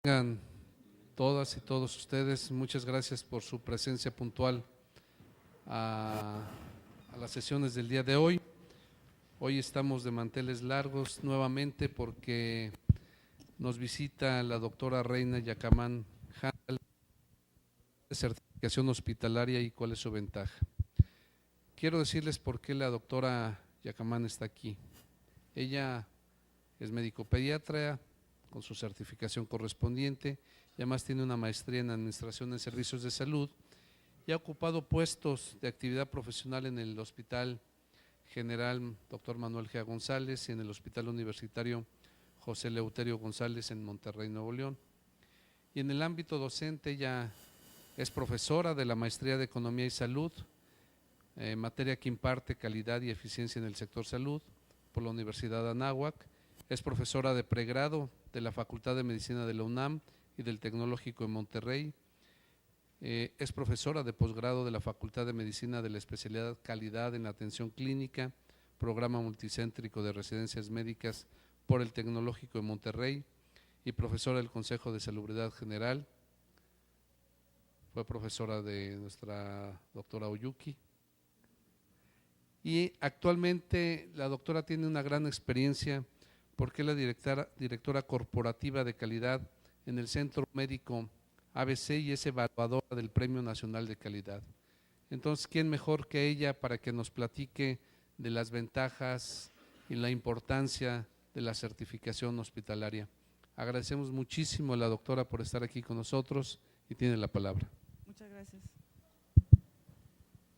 Tengan todas y todos ustedes, muchas gracias por su presencia puntual a las sesiones del día de hoy. Hoy estamos de manteles largos nuevamente porque nos visita la doctora Reina Yacamán Handal de certificación hospitalaria y cuál es su ventaja. Quiero decirles por qué la doctora Yacamán está aquí. Ella es médico pediatra con su certificación correspondiente y además tiene una maestría en administración de servicios de salud y ha ocupado puestos de actividad profesional en el Hospital General Dr. Manuel G. González y en el Hospital Universitario José Eleuterio González en Monterrey, Nuevo León. Y en el ámbito docente ella es profesora de la Maestría de Economía y Salud, materia que imparte calidad y eficiencia en el sector salud por la Universidad de Anáhuac. Es profesora de pregrado de la Facultad de Medicina de la UNAM y del Tecnológico de Monterrey. Es profesora de posgrado de la Facultad de Medicina de la especialidad Calidad en la Atención Clínica, Programa Multicéntrico de Residencias Médicas por el Tecnológico de Monterrey y profesora del Consejo de Salubridad General. Fue profesora de nuestra doctora Oyuki. Y actualmente la doctora tiene una gran experiencia porque es la directora corporativa de calidad en el Centro Médico ABC y es evaluadora del Premio Nacional de Calidad. Entonces, ¿quién mejor que ella para que nos platique de las ventajas y la importancia de la certificación hospitalaria? Agradecemos muchísimo a la doctora por estar aquí con nosotros y tiene la palabra. Muchas gracias.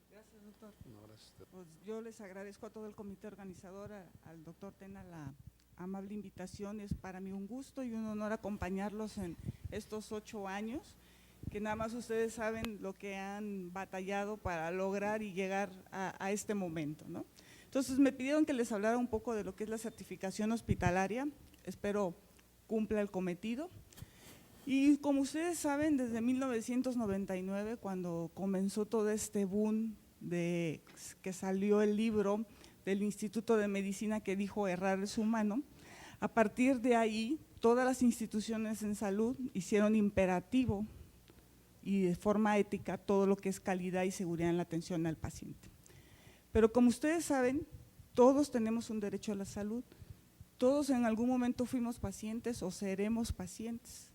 Gracias, doctor. No, gracias. Pues yo les agradezco a todo el comité organizador, al doctor Tena, la amable invitación. Es para mí un gusto y un honor acompañarlos en estos 8 años, que nada más ustedes saben lo que han batallado para lograr y llegar a este momento, ¿no? Entonces me pidieron que les hablara un poco de lo que es la certificación hospitalaria, espero cumpla el cometido. Y como ustedes saben, desde 1999, cuando comenzó todo este boom de que salió el libro del Instituto de Medicina que dijo errar es humano, a partir de ahí todas las instituciones en salud hicieron imperativo y de forma ética todo lo que es calidad y seguridad en la atención al paciente. Pero como ustedes saben, todos tenemos un derecho a la salud, todos en algún momento fuimos pacientes o seremos pacientes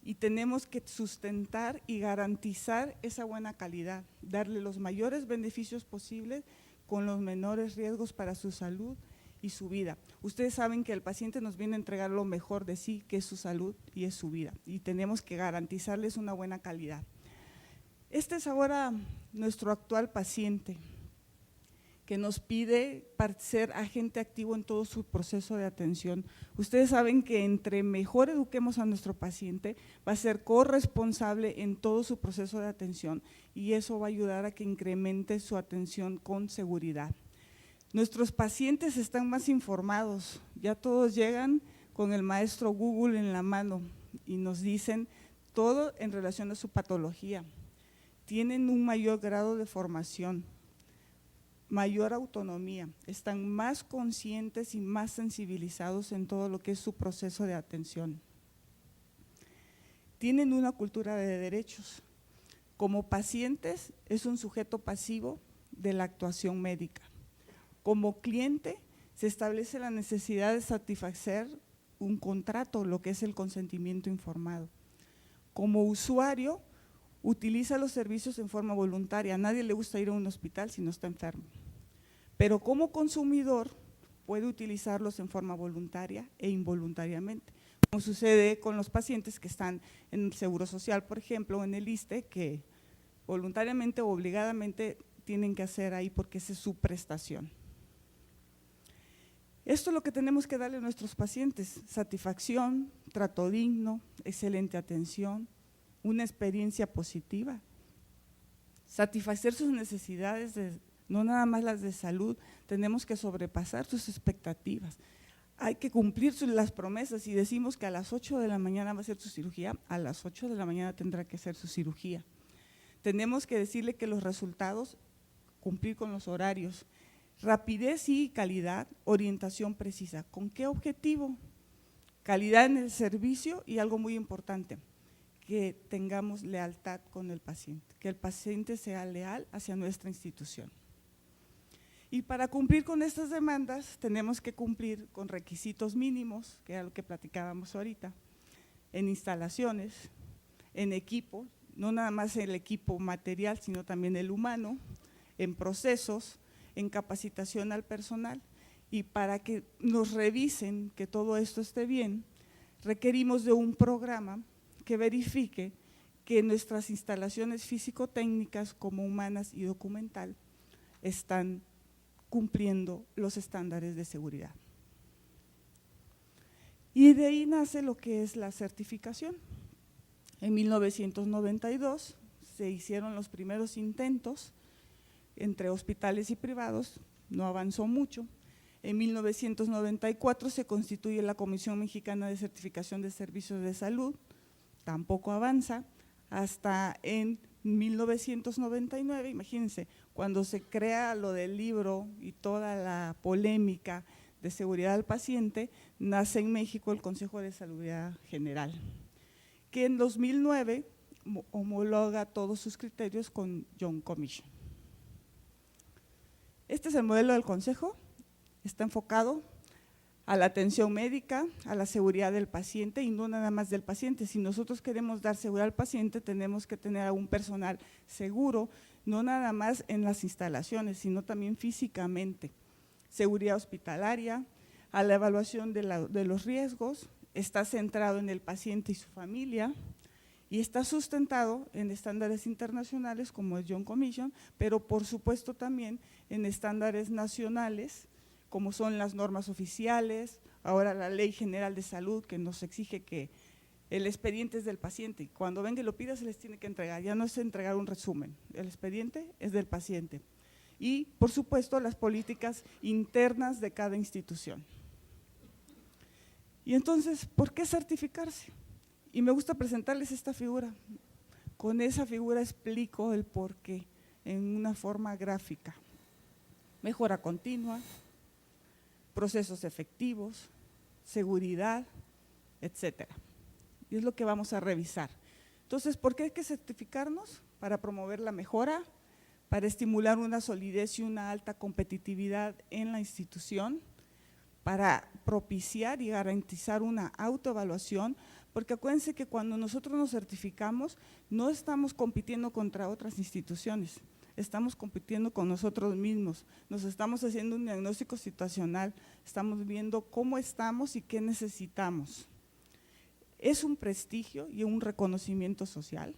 y tenemos que sustentar y garantizar esa buena calidad, darle los mayores beneficios posibles con los menores riesgos para su salud y su vida. Ustedes saben que el paciente nos viene a entregar lo mejor de sí, que es su salud y es su vida, y tenemos que garantizarles una buena calidad. Este es ahora nuestro actual paciente, que nos pide ser agente activo en todo su proceso de atención. Ustedes saben que entre mejor eduquemos a nuestro paciente, va a ser corresponsable en todo su proceso de atención y eso va a ayudar a que incremente su atención con seguridad. Nuestros pacientes están más informados, ya todos llegan con el maestro Google en la mano y nos dicen todo en relación a su patología. Tienen un mayor grado de formación, mayor autonomía, están más conscientes y más sensibilizados en todo lo que es su proceso de atención. Tienen una cultura de derechos. Como pacientes es un sujeto pasivo de la actuación médica. Como cliente se establece la necesidad de satisfacer un contrato, lo que es el consentimiento informado. Como usuario utiliza los servicios en forma voluntaria, a nadie le gusta ir a un hospital si no está enfermo. Pero como consumidor puede utilizarlos en forma voluntaria e involuntariamente, como sucede con los pacientes que están en el Seguro Social, por ejemplo, o en el ISSSTE, que voluntariamente o obligadamente tienen que hacer ahí porque esa es su prestación. Esto es lo que tenemos que darle a nuestros pacientes: satisfacción, trato digno, excelente atención, una experiencia positiva, satisfacer sus necesidades no nada más las de salud, tenemos que sobrepasar sus expectativas, hay que cumplir las promesas. Si decimos que a las 8 de la mañana va a ser su cirugía, a las 8 de la mañana tendrá que ser su cirugía. Tenemos que decirle que los resultados, cumplir con los horarios, rapidez y calidad, orientación precisa. ¿Con qué objetivo? calidad en el servicio y algo muy importante, que tengamos lealtad con el paciente, que el paciente sea leal hacia nuestra institución. Y para cumplir con estas demandas tenemos que cumplir con requisitos mínimos, que era lo que platicábamos ahorita, en instalaciones, en equipo, no nada más el equipo material, sino también el humano, en procesos, en capacitación al personal. Y para que nos revisen que todo esto esté bien, requerimos de un programa que verifique que nuestras instalaciones físico-técnicas como humanas y documental están cumpliendo los estándares de seguridad. Y de ahí nace lo que es la certificación. En 1992 se hicieron los primeros intentos entre hospitales y privados, no avanzó mucho. En 1994 se constituye la Comisión Mexicana de Certificación de Servicios de Salud, tampoco avanza, hasta en 1999, imagínense, cuando se crea lo del libro y toda la polémica de seguridad al paciente, nace en México el Consejo de Salubridad General, que en 2009 homologa todos sus criterios con Joint Commission. Este es el modelo del Consejo, está enfocado a la atención médica, a la seguridad del paciente y no nada más del paciente. Si nosotros queremos dar seguridad al paciente, tenemos que tener a un personal seguro, no nada más en las instalaciones, sino también físicamente. Seguridad hospitalaria, a la evaluación de los riesgos, está centrado en el paciente y su familia y está sustentado en estándares internacionales como el Joint Commission, pero por supuesto también en estándares nacionales, como son las normas oficiales, ahora la Ley General de Salud que nos exige que el expediente es del paciente y cuando venga y lo pida se les tiene que entregar, ya no es entregar un resumen, el expediente es del paciente. Y por supuesto las políticas internas de cada institución. Y entonces, ¿por qué certificarse? Y me gusta presentarles esta figura, con esa figura explico el por qué en una forma gráfica. Mejora continua, procesos efectivos, seguridad, etcétera. Y es lo que vamos a revisar. Entonces, ¿por qué hay que certificarnos? Para promover la mejora, para estimular una solidez y una alta competitividad en la institución, para propiciar y garantizar una autoevaluación, porque acuérdense que cuando nosotros nos certificamos no estamos compitiendo contra otras instituciones, estamos compitiendo con nosotros mismos, nos estamos haciendo un diagnóstico situacional, estamos viendo cómo estamos y qué necesitamos. Es un prestigio y un reconocimiento social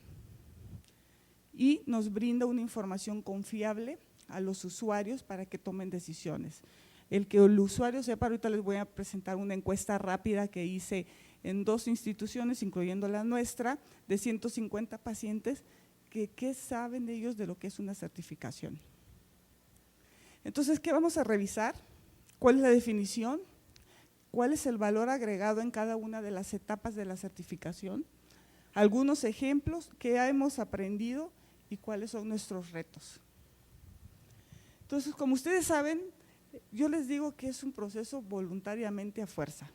y nos brinda una información confiable a los usuarios para que tomen decisiones. El que el usuario sepa, ahorita les voy a presentar una encuesta rápida que hice en 2 instituciones, incluyendo la nuestra, de 150 pacientes, ¿qué saben ellos de lo que es una certificación? Entonces, ¿qué vamos a revisar? ¿Cuál es la definición? ¿Cuál es el valor agregado en cada una de las etapas de la certificación? Algunos ejemplos que hemos aprendido y cuáles son nuestros retos. Entonces, como ustedes saben, yo les digo que es un proceso voluntariamente a fuerza,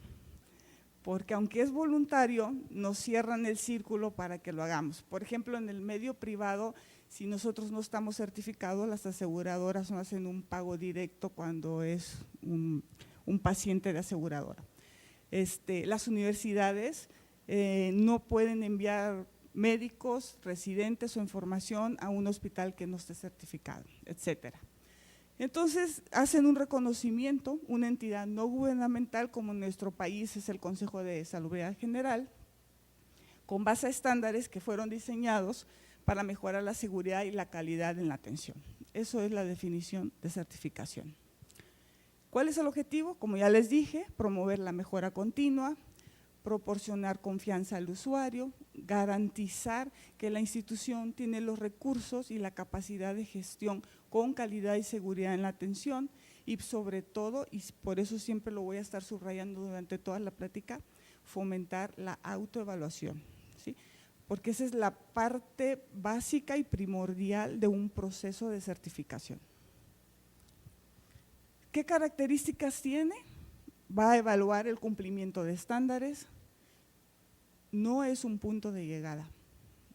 porque aunque es voluntario, nos cierran el círculo para que lo hagamos. Por ejemplo, en el medio privado, si nosotros no estamos certificados, las aseguradoras no hacen un pago directo cuando es un paciente de aseguradora. Las universidades no pueden enviar médicos, residentes o información a un hospital que no esté certificado, etcétera. Entonces, hacen un reconocimiento, una entidad no gubernamental como en nuestro país es el Consejo de Salubridad General, con base a estándares que fueron diseñados para mejorar la seguridad y la calidad en la atención. Eso es la definición de certificación. ¿Cuál es el objetivo? Como ya les dije, promover la mejora continua, proporcionar confianza al usuario, garantizar que la institución tiene los recursos y la capacidad de gestión con calidad y seguridad en la atención y sobre todo, y por eso siempre lo voy a estar subrayando durante toda la plática, fomentar la autoevaluación, ¿sí? Porque esa es la parte básica y primordial de un proceso de certificación. ¿Qué características tiene? va a evaluar el cumplimiento de estándares, no es un punto de llegada.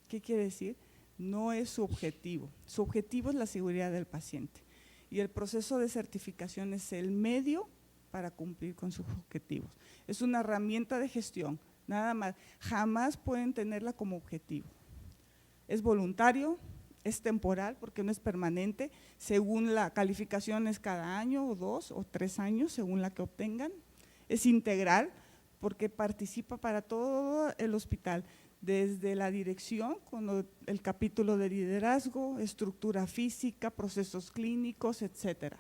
¿Qué quiere decir? No es su objetivo es la seguridad del paciente y el proceso de certificación es el medio para cumplir con sus objetivos. Es una herramienta de gestión, nada más, jamás pueden tenerla como objetivo. Es voluntario, es temporal porque no es permanente, según la calificación es cada año o 2 o 3 años, según la que obtengan. Es integral porque participa para todo el hospital, desde la dirección, con el capítulo de liderazgo, estructura física, procesos clínicos, etcétera.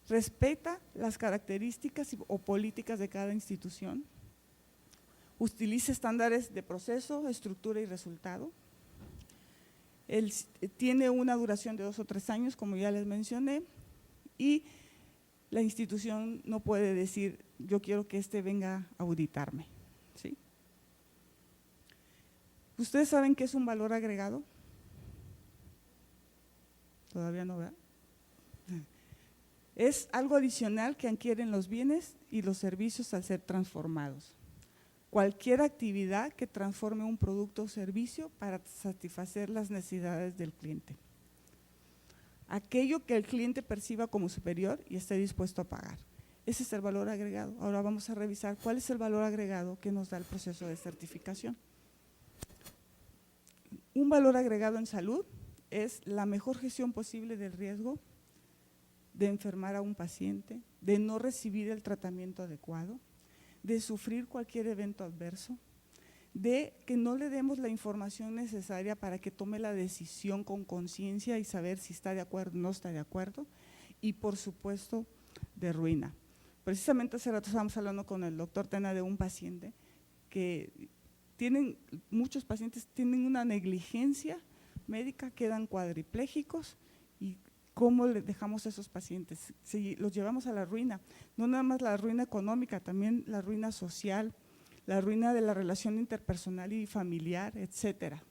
Respeta las características o políticas de cada institución, utiliza estándares de proceso, estructura y resultado. Tiene una duración de 2 o 3 años, como ya les mencioné, y la institución no puede decir, yo quiero que venga a auditarme, ¿sí? ¿Ustedes saben qué es un valor agregado? Todavía no, ¿verdad? Es algo adicional que adquieren los bienes y los servicios al ser transformados. Cualquier actividad que transforme un producto o servicio para satisfacer las necesidades del cliente. Aquello que el cliente perciba como superior y esté dispuesto a pagar. Ese es el valor agregado. Ahora vamos a revisar cuál es el valor agregado que nos da el proceso de certificación. Un valor agregado en salud es la mejor gestión posible del riesgo de enfermar a un paciente, de no recibir el tratamiento adecuado, de sufrir cualquier evento adverso, de que no le demos la información necesaria para que tome la decisión con conciencia y saber si está de acuerdo o no está de acuerdo, y por supuesto de ruina. Precisamente hace rato estábamos hablando con el doctor Tena de un paciente que muchos pacientes tienen una negligencia médica, quedan cuadriplégicos y ¿cómo le dejamos a esos pacientes? Si los llevamos a la ruina, no nada más la ruina económica, también la ruina social, la ruina de la relación interpersonal y familiar, etcétera.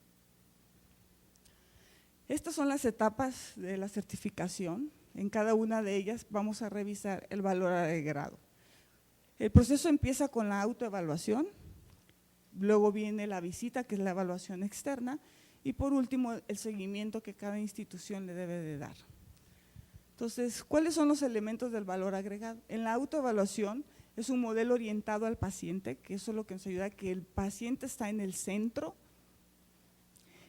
Estas son las etapas de la certificación. En cada una de ellas vamos a revisar el valor agregado. El proceso empieza con la autoevaluación, luego viene la visita, que es la evaluación externa, y por último el seguimiento que cada institución le debe de dar. Entonces, ¿cuáles son los elementos del valor agregado? En la autoevaluación es un modelo orientado al paciente, que eso es lo que nos ayuda a que el paciente está en el centro,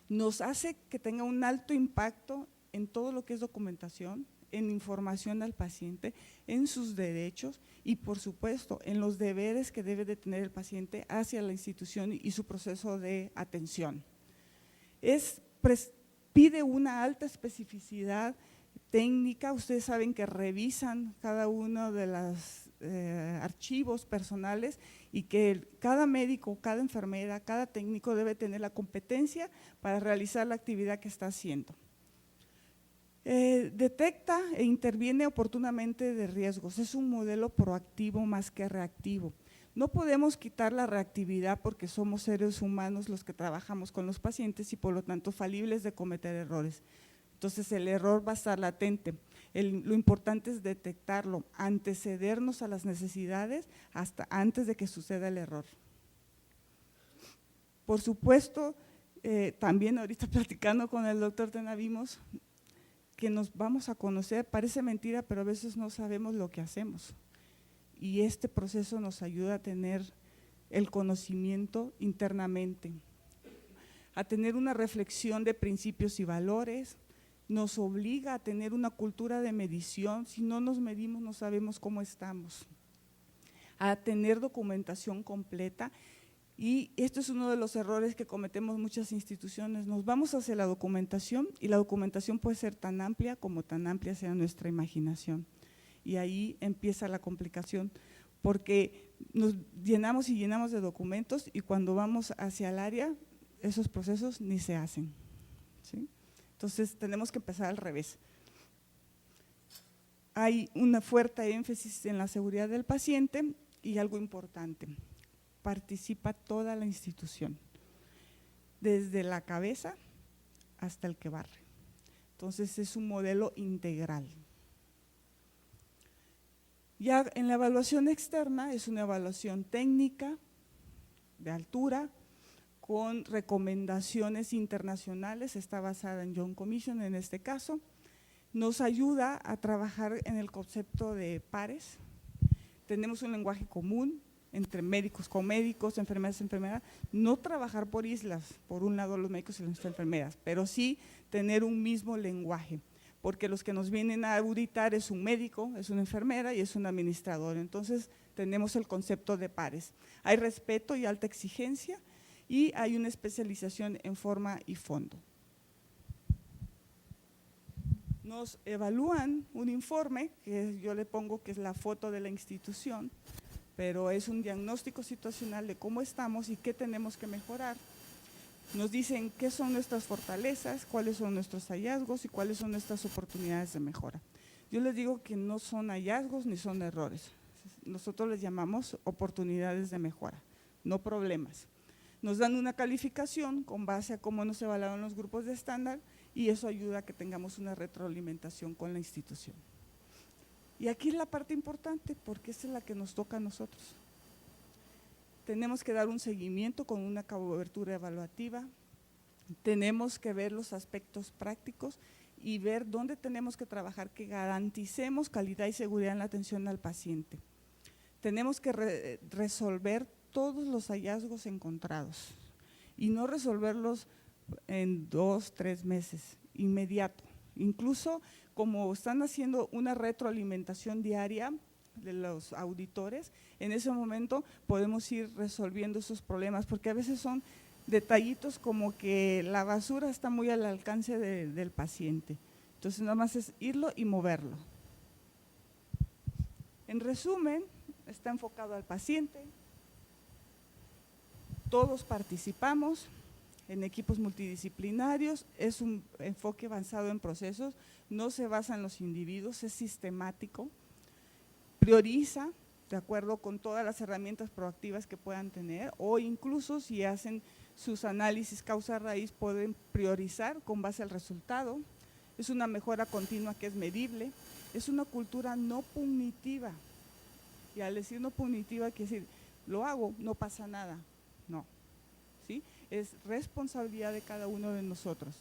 nos hace que tenga un alto impacto en todo lo que es documentación, en información al paciente, en sus derechos y por supuesto en los deberes que debe de tener el paciente hacia la institución y su proceso de atención. Pide una alta especificidad técnica, ustedes saben que revisan cada uno de los archivos personales y que cada médico, cada enfermera, cada técnico debe tener la competencia para realizar la actividad que está haciendo. Detecta e interviene oportunamente de riesgos, es un modelo proactivo más que reactivo. No podemos quitar la reactividad porque somos seres humanos los que trabajamos con los pacientes y por lo tanto falibles de cometer errores. Entonces el error va a estar latente, lo importante es detectarlo, antecedernos a las necesidades hasta antes de que suceda el error. Por supuesto, también ahorita platicando con el doctor Tena vimos que nos vamos a conocer, parece mentira, pero a veces no sabemos lo que hacemos. Y este proceso nos ayuda a tener el conocimiento internamente, a tener una reflexión de principios y valores, nos obliga a tener una cultura de medición, si no nos medimos no sabemos cómo estamos, a tener documentación completa. Y esto es uno de los errores que cometemos muchas instituciones, nos vamos hacia la documentación y la documentación puede ser tan amplia como tan amplia sea nuestra imaginación. Y ahí empieza la complicación, porque nos llenamos y llenamos de documentos y cuando vamos hacia el área, esos procesos ni se hacen, ¿sí? Entonces tenemos que empezar al revés. Hay una fuerte énfasis en la seguridad del paciente y algo importante, participa toda la institución, desde la cabeza hasta el que barre. Entonces es un modelo integral. Ya en la evaluación externa es una evaluación técnica, de altura, con recomendaciones internacionales, está basada en Young Commission en este caso, nos ayuda a trabajar en el concepto de pares, tenemos un lenguaje común entre médicos con médicos, enfermeras, no trabajar por islas, por un lado los médicos y las enfermeras, pero sí tener un mismo lenguaje, porque los que nos vienen a auditar es un médico, es una enfermera y es un administrador, entonces tenemos el concepto de pares. Hay respeto y alta exigencia y hay una especialización en forma y fondo. Nos evalúan un informe, que yo le pongo que es la foto de la institución, pero es un diagnóstico situacional de cómo estamos y qué tenemos que mejorar. Nos dicen qué son nuestras fortalezas, cuáles son nuestros hallazgos y cuáles son nuestras oportunidades de mejora. Yo les digo que no son hallazgos ni son errores, nosotros les llamamos oportunidades de mejora, no problemas. Nos dan una calificación con base a cómo nos evaluaron los grupos de estándar y eso ayuda a que tengamos una retroalimentación con la institución. Y aquí es la parte importante porque esta es la que nos toca a nosotros. Tenemos que dar un seguimiento con una cobertura evaluativa, tenemos que ver los aspectos prácticos y ver dónde tenemos que trabajar que garanticemos calidad y seguridad en la atención al paciente. Tenemos que resolver todos los hallazgos encontrados y no resolverlos en 2, 3 meses, inmediato. Incluso como están haciendo una retroalimentación diaria de los auditores, en ese momento podemos ir resolviendo esos problemas, porque a veces son detallitos como que la basura está muy al alcance del paciente, entonces nada más es irlo y moverlo. En resumen, está enfocado al paciente, todos participamos en equipos multidisciplinarios, es un enfoque avanzado en procesos, no se basa en los individuos, es sistemático, prioriza de acuerdo con todas las herramientas proactivas que puedan tener o incluso si hacen sus análisis causa-raíz pueden priorizar con base al resultado, es una mejora continua que es medible, es una cultura no punitiva y al decir no punitiva quiere decir lo hago, no pasa nada, no, ¿sí? Es responsabilidad de cada uno de nosotros.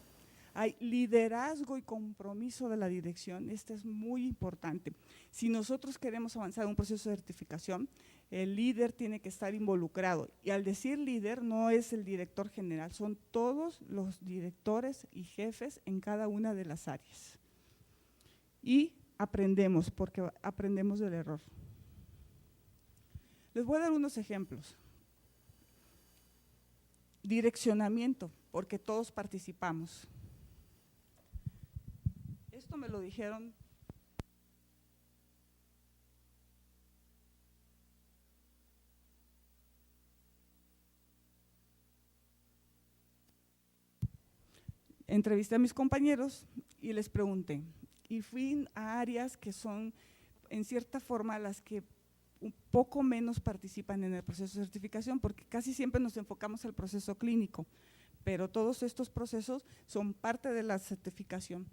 Hay liderazgo y compromiso de la dirección, este es muy importante. Si nosotros queremos avanzar en un proceso de certificación, el líder tiene que estar involucrado y al decir líder no es el director general, son todos los directores y jefes en cada una de las áreas. Y aprendemos, porque aprendemos del error. Les voy a dar unos ejemplos. Direccionamiento, porque todos participamos. Esto me lo dijeron entrevisté a mis compañeros y les pregunté y fui a áreas que son en cierta forma las que un poco menos participan en el proceso de certificación porque casi siempre nos enfocamos al proceso clínico, pero todos estos procesos son parte de la certificación.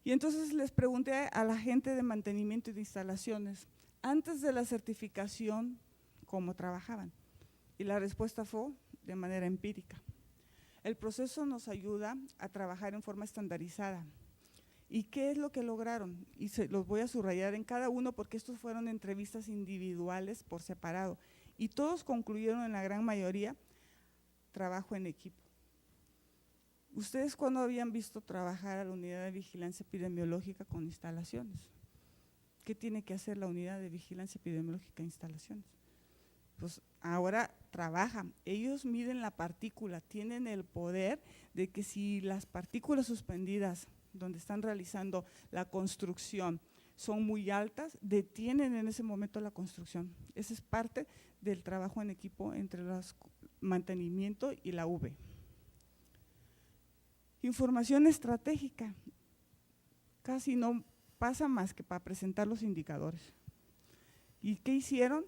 Y entonces les pregunté a la gente de mantenimiento y de instalaciones, antes de la certificación, ¿cómo trabajaban? Y la respuesta fue de manera empírica. El proceso nos ayuda a trabajar en forma estandarizada. ¿Y qué es lo que lograron? Y los voy a subrayar en cada uno porque estos fueron entrevistas individuales por separado y todos concluyeron en la gran mayoría trabajo en equipo. ¿Ustedes cuándo habían visto trabajar a la unidad de vigilancia epidemiológica con instalaciones? ¿Qué tiene que hacer la unidad de vigilancia epidemiológica e instalaciones? Pues ahora trabajan, ellos miden la partícula, tienen el poder de que si las partículas suspendidas donde están realizando la construcción son muy altas, detienen en ese momento la construcción. Esa es parte del trabajo en equipo entre el mantenimiento y la UV. Información estratégica, casi no pasa más que para presentar los indicadores. ¿Y qué hicieron?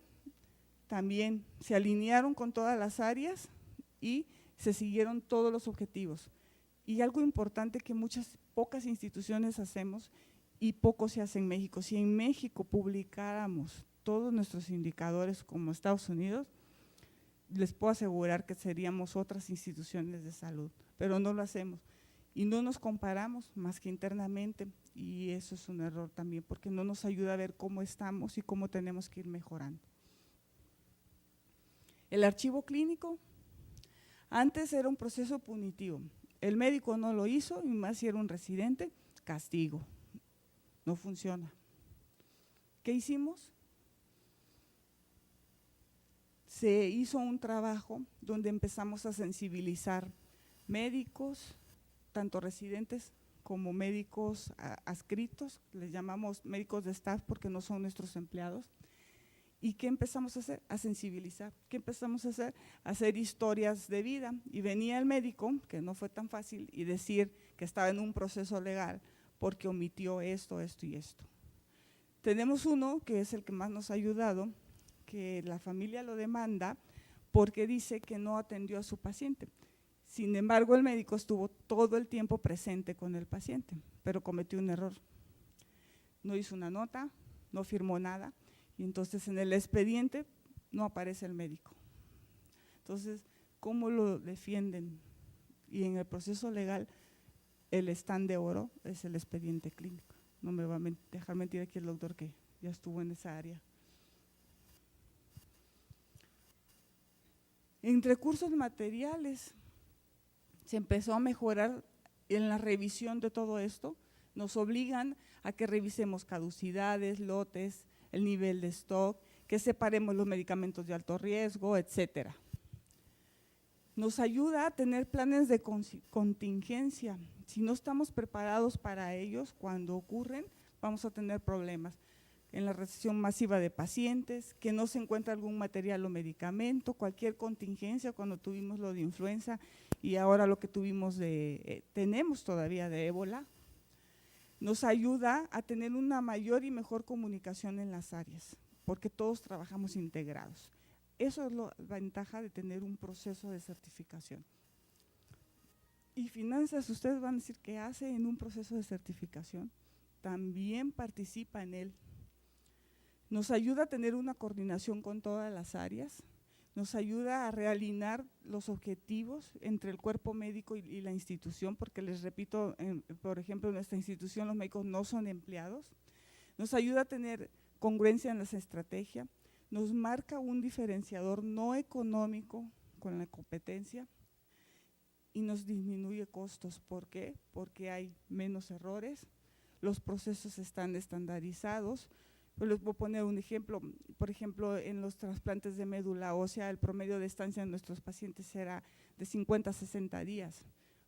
También se alinearon con todas las áreas y se siguieron todos los objetivos. Y algo importante que pocas instituciones hacemos y poco se hace en México, si en México publicáramos todos nuestros indicadores como Estados Unidos, les puedo asegurar que seríamos otras instituciones de salud, pero no lo hacemos y no nos comparamos más que internamente, y eso es un error también porque no nos ayuda a ver cómo estamos y cómo tenemos que ir mejorando. El archivo clínico, antes era un proceso punitivo, el médico no lo hizo y más si era un residente, castigo, no funciona. ¿Qué hicimos? Se hizo un trabajo donde empezamos a sensibilizar médicos, tanto residentes como médicos adscritos, les llamamos médicos de staff porque no son nuestros empleados. ¿Y qué empezamos a hacer? A sensibilizar. ¿Qué empezamos a hacer? A hacer historias de vida. Y venía el médico, que no fue tan fácil, y decir que estaba en un proceso legal porque omitió esto, esto y esto. Tenemos uno que es el que más nos ha ayudado, que la familia lo demanda porque dice que no atendió a su paciente. Sin embargo, el médico estuvo todo el tiempo presente con el paciente, pero cometió un error. No hizo una nota, no firmó nada, y entonces en el expediente no aparece el médico. Entonces, ¿cómo lo defienden? Y en el proceso legal, el stand de oro es el expediente clínico. No me va a dejar mentir aquí el doctor que ya estuvo en esa área. En recursos materiales se empezó a mejorar en la revisión de todo esto, nos obligan a que revisemos caducidades, lotes, el nivel de stock, que separemos los medicamentos de alto riesgo, etcétera. Nos ayuda a tener planes de contingencia. Si no estamos preparados para ellos, cuando ocurren, vamos a tener problemas en la recepción masiva de pacientes, que no se encuentra algún material o medicamento, cualquier contingencia, cuando tuvimos lo de influenza y ahora lo que tenemos todavía de ébola, nos ayuda a tener una mayor y mejor comunicación en las áreas, porque todos trabajamos integrados. Eso es la ventaja de tener un proceso de certificación. Y finanzas, ustedes van a decir, ¿qué hace en un proceso de certificación? También participa en él. Nos ayuda a tener una coordinación con todas las áreas, nos ayuda a realinear los objetivos entre el cuerpo médico y la institución, porque les repito, por ejemplo, en nuestra institución los médicos no son empleados, nos ayuda a tener congruencia en las estrategias, nos marca un diferenciador no económico con la competencia y nos disminuye costos. ¿Por qué? Porque hay menos errores, los procesos están estandarizados. Les voy a poner un ejemplo, por ejemplo, en los trasplantes de médula ósea, el promedio de estancia de nuestros pacientes era de 50 a 60 días.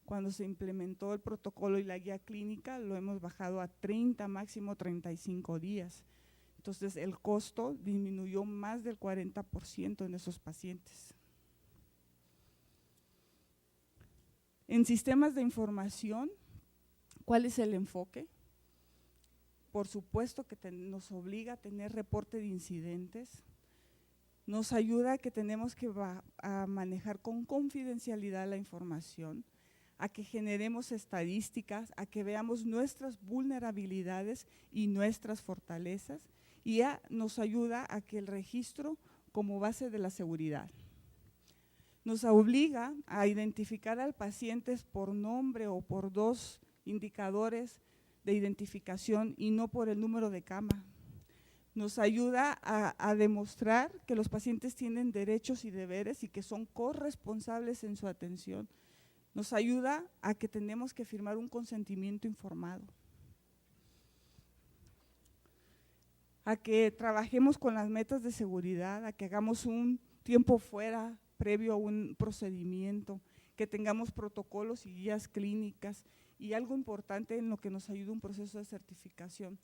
Cuando se implementó el protocolo y la guía clínica, lo hemos bajado a 30, máximo 35 días. Entonces, el costo disminuyó más del 40% en esos pacientes. En sistemas de información, ¿cuál es el enfoque? Por supuesto que nos obliga a tener reporte de incidentes, nos ayuda a que tenemos que a manejar con confidencialidad la información, a que generemos estadísticas, a que veamos nuestras vulnerabilidades y nuestras fortalezas, y nos ayuda a que el registro como base de la seguridad. Nos obliga a identificar al paciente por nombre o por 2 indicadores de identificación y no por el número de cama. Nos ayuda a demostrar que los pacientes tienen derechos y deberes y que son corresponsables en su atención. Nos ayuda a que tenemos que firmar un consentimiento informado. A que trabajemos con las metas de seguridad, a que hagamos un tiempo fuera previo a un procedimiento, que tengamos protocolos y guías clínicas. Y algo importante en lo que nos ayuda un proceso de certificación,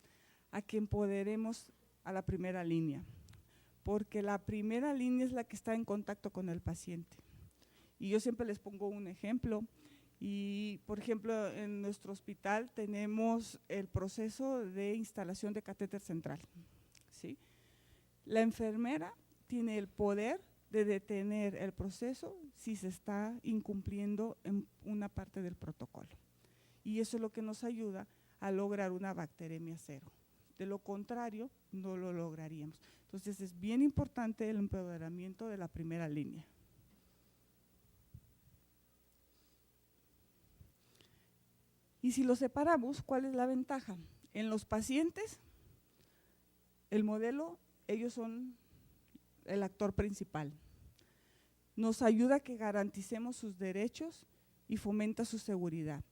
a que empoderemos a la primera línea, porque la primera línea es la que está en contacto con el paciente. Y yo siempre les pongo un ejemplo, y por ejemplo en nuestro hospital tenemos el proceso de instalación de catéter central, ¿sí? La enfermera tiene el poder de detener el proceso si se está incumpliendo en una parte del protocolo. Y eso es lo que nos ayuda a lograr una bacteremia cero. De lo contrario, no lo lograríamos. Entonces es bien importante el empoderamiento de la primera línea. Y si lo separamos, ¿cuál es la ventaja? En los pacientes, el modelo, ellos son el actor principal. Nos ayuda a que garanticemos sus derechos y fomenta su seguridad.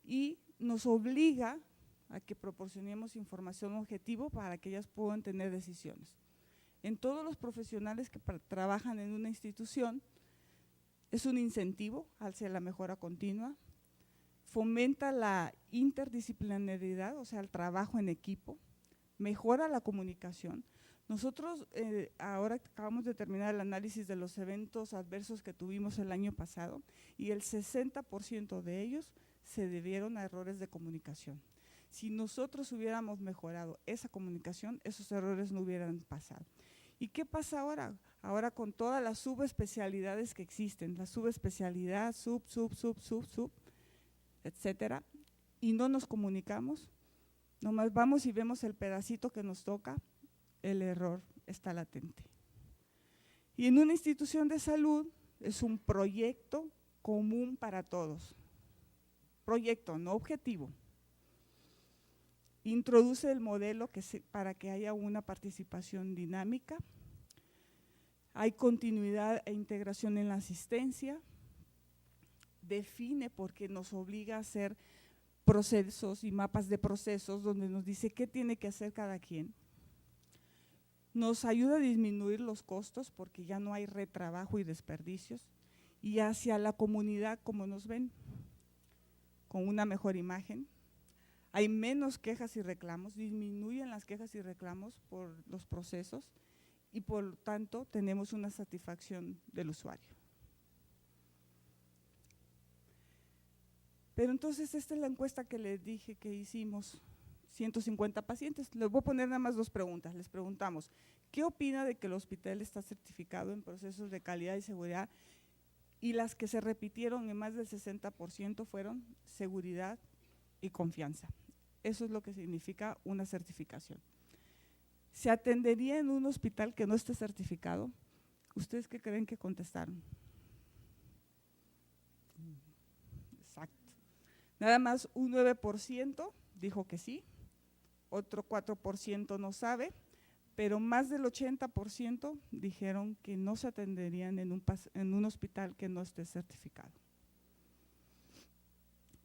Y nos obliga a que proporcionemos información objetiva para que ellas puedan tener decisiones. En todos los profesionales que trabajan en una institución, es un incentivo hacia la mejora continua, fomenta la interdisciplinariedad, o sea, el trabajo en equipo, mejora la comunicación. Nosotros ahora acabamos de terminar el análisis de los eventos adversos que tuvimos el año pasado y el 60% de ellos se debieron a errores de comunicación. Si nosotros hubiéramos mejorado esa comunicación, esos errores no hubieran pasado. ¿Y qué pasa ahora? Ahora con todas las subespecialidades que existen, la subespecialidad, sub, etcétera, y no nos comunicamos, nomás vamos y vemos el pedacito que nos toca, el error está latente. Y en una institución de salud es un proyecto común para todos, proyecto, no objetivo. Introduce el modelo para que haya una participación dinámica, hay continuidad e integración en la asistencia, define porque nos obliga a hacer procesos y mapas de procesos donde nos dice qué tiene que hacer cada quien. Nos ayuda a disminuir los costos porque ya no hay retrabajo y desperdicios, y hacia la comunidad como nos ven, con una mejor imagen. Hay menos quejas y reclamos, disminuyen las quejas y reclamos por los procesos y por lo tanto tenemos una satisfacción del usuario. Pero entonces esta es la encuesta que les dije que hicimos, 150 pacientes. Les voy a poner nada más 2 preguntas. Les preguntamos, ¿qué opina de que el hospital está certificado en procesos de calidad y seguridad? Y las que se repitieron en más del 60% fueron seguridad y confianza. Eso es lo que significa una certificación. ¿Se atendería en un hospital que no esté certificado? ¿Ustedes qué creen que contestaron? Exacto. Nada más un 9% dijo que sí, otro 4% no sabe, pero más del 80% dijeron que no se atenderían en un hospital que no esté certificado.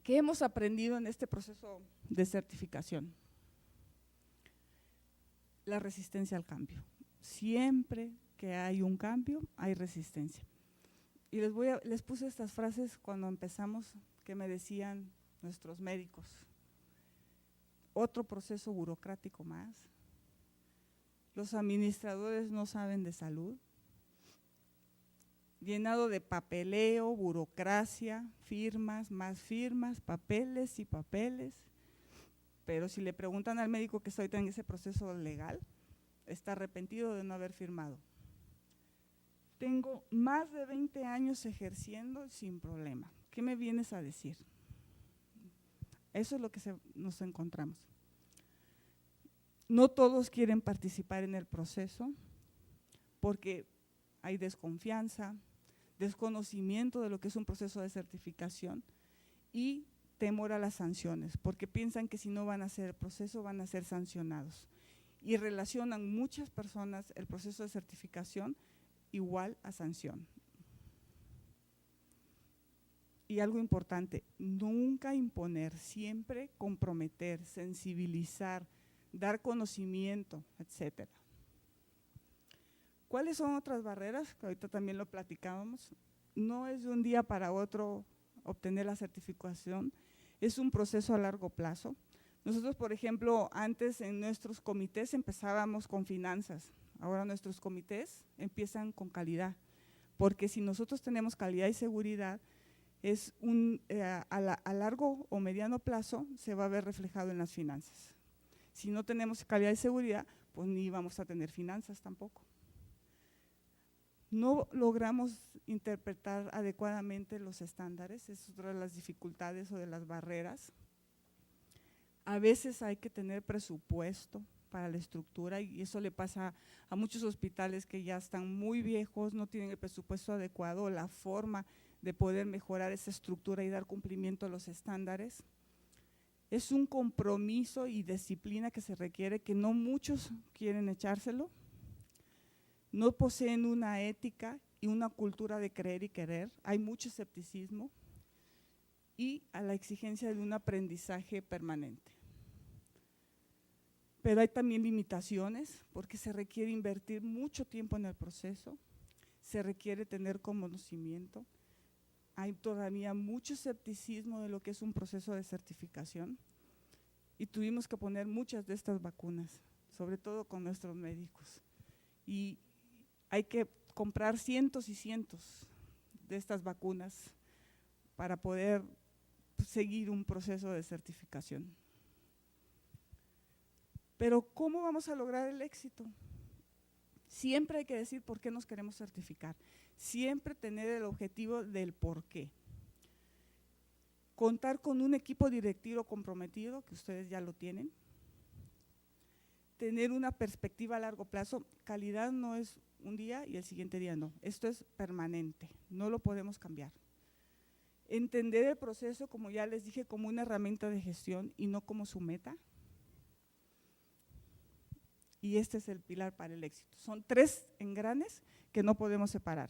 ¿Qué hemos aprendido en este proceso de certificación? La resistencia al cambio. Siempre que hay un cambio, hay resistencia. Y les puse estas frases cuando empezamos que me decían nuestros médicos. Otro proceso burocrático más. Los administradores no saben de salud. Llenado de papeleo, burocracia, firmas, más firmas, papeles y papeles. Pero si le preguntan al médico que estoy en ese proceso legal, está arrepentido de no haber firmado. Tengo más de 20 años ejerciendo sin problema. ¿Qué me vienes a decir? Eso es lo que nos encontramos. No todos quieren participar en el proceso porque hay desconfianza, desconocimiento de lo que es un proceso de certificación y temor a las sanciones, porque piensan que si no van a hacer el proceso van a ser sancionados. Y relacionan muchas personas el proceso de certificación igual a sanción. Y algo importante, nunca imponer, siempre comprometer, sensibilizar, dar conocimiento, etcétera. ¿Cuáles son otras barreras? Que ahorita también lo platicábamos. No es de un día para otro obtener la certificación, es un proceso a largo plazo. Nosotros, por ejemplo, antes en nuestros comités empezábamos con finanzas, ahora nuestros comités empiezan con calidad, porque si nosotros tenemos calidad y seguridad, es a largo o mediano plazo se va a ver reflejado en las finanzas. Si no tenemos calidad y seguridad, pues ni vamos a tener finanzas tampoco. No logramos interpretar adecuadamente los estándares, es otra de las dificultades o de las barreras. A veces hay que tener presupuesto para la estructura, y eso le pasa a muchos hospitales que ya están muy viejos, no tienen el presupuesto adecuado, la forma de poder mejorar esa estructura y dar cumplimiento a los estándares. Es un compromiso y disciplina que se requiere, que no muchos quieren echárselo, no poseen una ética y una cultura de creer y querer, hay mucho escepticismo y a la exigencia de un aprendizaje permanente. Pero hay también limitaciones porque se requiere invertir mucho tiempo en el proceso, se requiere tener conocimiento, hay todavía mucho escepticismo de lo que es un proceso de certificación y tuvimos que poner muchas de estas vacunas, sobre todo con nuestros médicos. Y hay que comprar cientos y cientos de estas vacunas para poder seguir un proceso de certificación. Pero ¿cómo vamos a lograr el éxito? Siempre hay que decir por qué nos queremos certificar, siempre tener el objetivo del por qué. Contar con un equipo directivo comprometido, que ustedes ya lo tienen. Tener una perspectiva a largo plazo, calidad no es un día y el siguiente día no, esto es permanente, no lo podemos cambiar. Entender el proceso, como ya les dije, como una herramienta de gestión y no como su meta. Y este es el pilar para el éxito. Son 3 engranes que no podemos separar.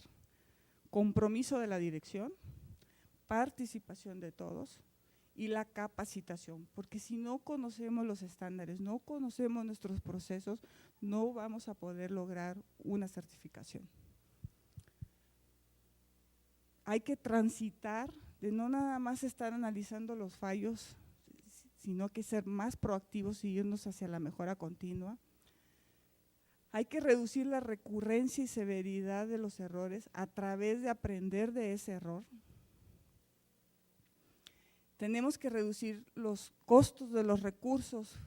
Compromiso de la dirección, participación de todos y la capacitación, porque si no conocemos los estándares, no conocemos nuestros procesos, no vamos a poder lograr una certificación. Hay que transitar de no nada más estar analizando los fallos, sino que ser más proactivos y irnos hacia la mejora continua. Hay que reducir la recurrencia y severidad de los errores a través de aprender de ese error. Tenemos que reducir los costos de los recursos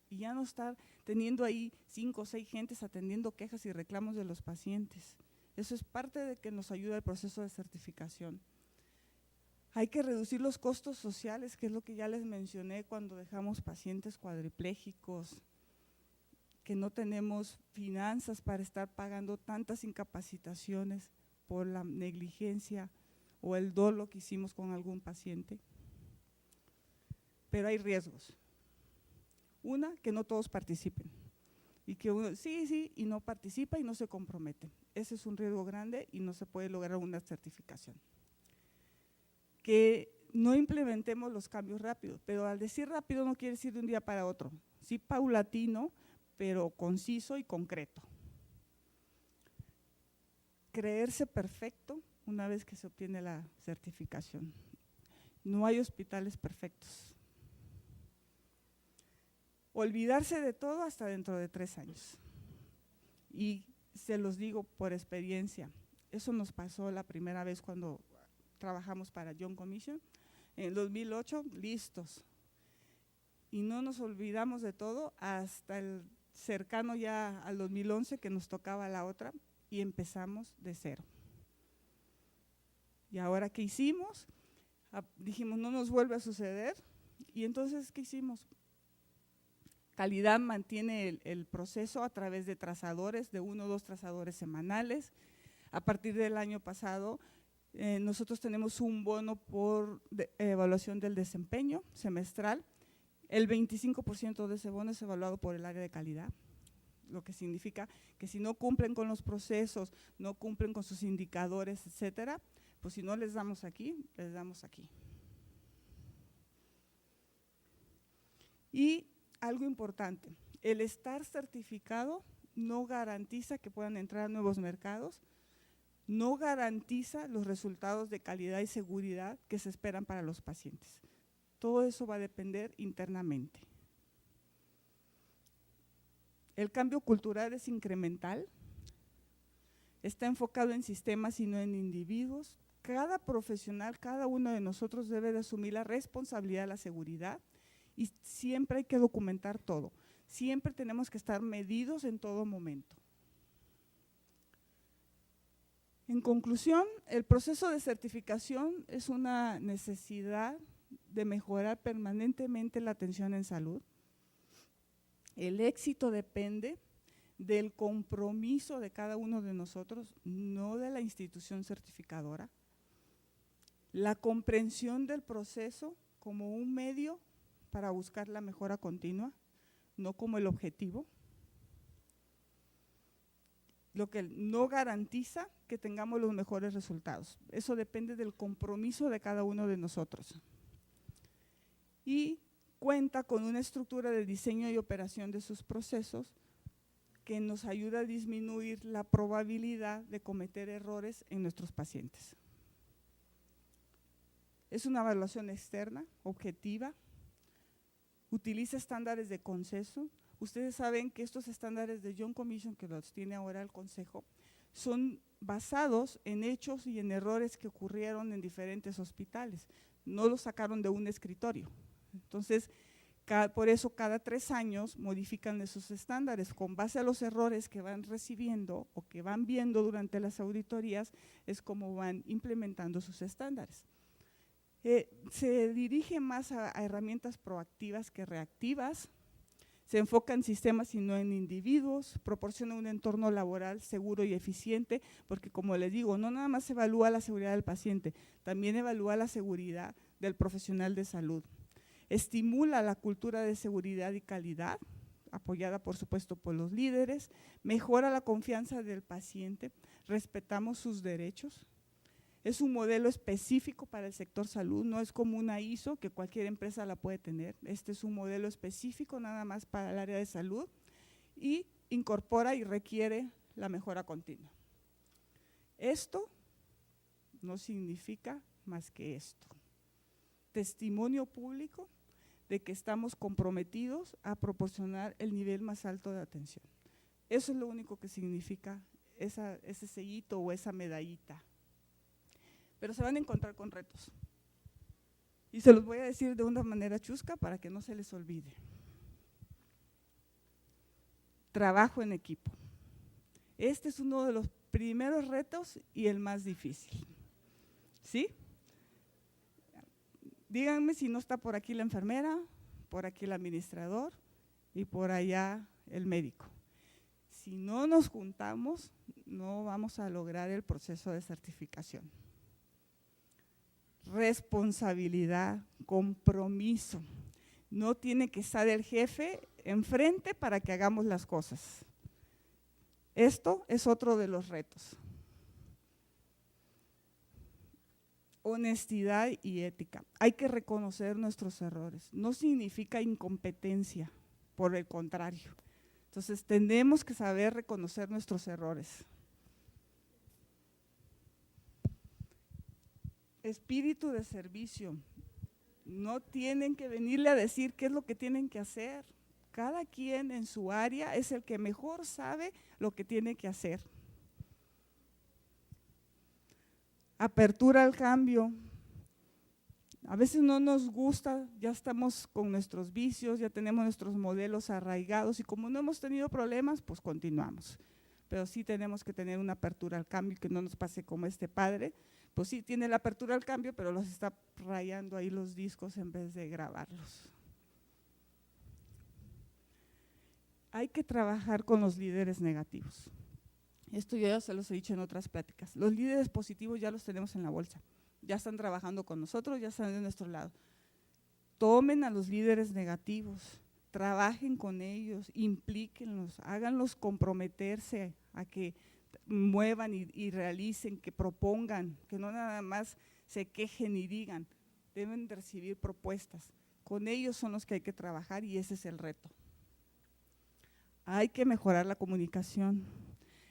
y ya no estar teniendo ahí 5 o 6 gentes atendiendo quejas y reclamos de los pacientes. Eso es parte de que nos ayuda el proceso de certificación. Hay que reducir los costos sociales, que es lo que ya les mencioné cuando dejamos pacientes cuadriplégicos, que no tenemos finanzas para estar pagando tantas incapacitaciones por la negligencia o el dolo que hicimos con algún paciente. Pero hay riesgos. Una, que no todos participen y que uno sí y no participa y no se compromete. Ese es un riesgo grande y no se puede lograr una certificación. Que no implementemos los cambios rápido, pero al decir rápido no quiere decir de un día para otro, sí paulatino, pero conciso y concreto. Creerse perfecto una vez que se obtiene la certificación. No hay hospitales perfectos. Olvidarse de todo hasta dentro de 3 años. Y se los digo por experiencia, eso nos pasó la primera vez cuando trabajamos para Young Commission, en el 2008, listos. Y no nos olvidamos de todo hasta el cercano ya al 2011 que nos tocaba la otra y empezamos de cero. Y ahora, ¿qué hicimos? Dijimos, no nos vuelve a suceder. Y entonces, ¿qué hicimos? Calidad mantiene el proceso a través de trazadores, de 1 o 2 trazadores semanales. A partir del año pasado, nosotros tenemos un bono por evaluación del desempeño semestral. El 25% de ese bono es evaluado por el área de calidad, lo que significa que si no cumplen con los procesos, no cumplen con sus indicadores, etcétera, pues si no les damos aquí, les damos aquí. Y algo importante, el estar certificado no garantiza que puedan entrar a nuevos mercados, no garantiza los resultados de calidad y seguridad que se esperan para los pacientes. Todo eso va a depender internamente. El cambio cultural es incremental, está enfocado en sistemas y no en individuos. Cada profesional, cada uno de nosotros debe de asumir la responsabilidad de la seguridad y siempre hay que documentar todo. Siempre tenemos que estar medidos en todo momento. En conclusión, el proceso de certificación es una necesidad de mejorar permanentemente la atención en salud. El éxito depende del compromiso de cada uno de nosotros, no de la institución certificadora. La comprensión del proceso como un medio para buscar la mejora continua, no como el objetivo. Lo que no garantiza que tengamos los mejores resultados. Eso depende del compromiso de cada uno de nosotros. Y cuenta con una estructura de diseño y operación de sus procesos que nos ayuda a disminuir la probabilidad de cometer errores en nuestros pacientes. Es una evaluación externa, objetiva, utiliza estándares de consenso. Ustedes saben que estos estándares de Young Commission, que los tiene ahora el Consejo, son basados en hechos y en errores que ocurrieron en diferentes hospitales. No los sacaron de un escritorio. Entonces, por eso cada 3 años modifican esos estándares. Con base a los errores que van recibiendo o que van viendo durante las auditorías, es como van implementando sus estándares. Se dirige más a herramientas proactivas que reactivas. Se enfoca en sistemas y no en individuos, proporciona un entorno laboral seguro y eficiente, porque como les digo, no nada más se evalúa la seguridad del paciente, también evalúa la seguridad del profesional de salud. Estimula la cultura de seguridad y calidad, apoyada por supuesto por los líderes, mejora la confianza del paciente, respetamos sus derechos. Es un modelo específico para el sector salud, no es como una ISO que cualquier empresa la puede tener. Este es un modelo específico nada más para el área de salud y incorpora y requiere la mejora continua. Esto no significa más que esto. Testimonio público de que estamos comprometidos a proporcionar el nivel más alto de atención. Eso es lo único que significa ese sellito o esa medallita. Pero se van a encontrar con retos. Y se los voy a decir de una manera chusca para que no se les olvide. Trabajo en equipo. Este es uno de los primeros retos y el más difícil. ¿Sí? Díganme si no está por aquí la enfermera, por aquí el administrador y por allá el médico. Si no nos juntamos, no vamos a lograr el proceso de certificación. Responsabilidad, compromiso. No tiene que estar el jefe enfrente para que hagamos las cosas. Esto es otro de los retos. Honestidad y ética. Hay que reconocer nuestros errores. No significa incompetencia, por el contrario. Entonces, tenemos que saber reconocer nuestros errores. Espíritu de servicio. No tienen que venirle a decir qué es lo que tienen que hacer. Cada quien en su área es el que mejor sabe lo que tiene que hacer. Apertura al cambio. A veces no nos gusta, ya estamos con nuestros vicios, ya tenemos nuestros modelos arraigados y como no hemos tenido problemas, pues continuamos. Pero sí tenemos que tener una apertura al cambio, que no nos pase como este padre. Pues sí, tiene la apertura al cambio, pero los está rayando ahí los discos en vez de grabarlos. Hay que trabajar con los líderes negativos. Esto yo ya se los he dicho en otras pláticas. Los líderes positivos ya los tenemos en la bolsa, ya están trabajando con nosotros, ya están de nuestro lado. Tomen a los líderes negativos, trabajen con ellos, implíquenlos, háganlos comprometerse a que muevan y realicen, que propongan, que no nada más se quejen y digan, deben de recibir propuestas. Con ellos son los que hay que trabajar y ese es el reto. Hay que mejorar la comunicación.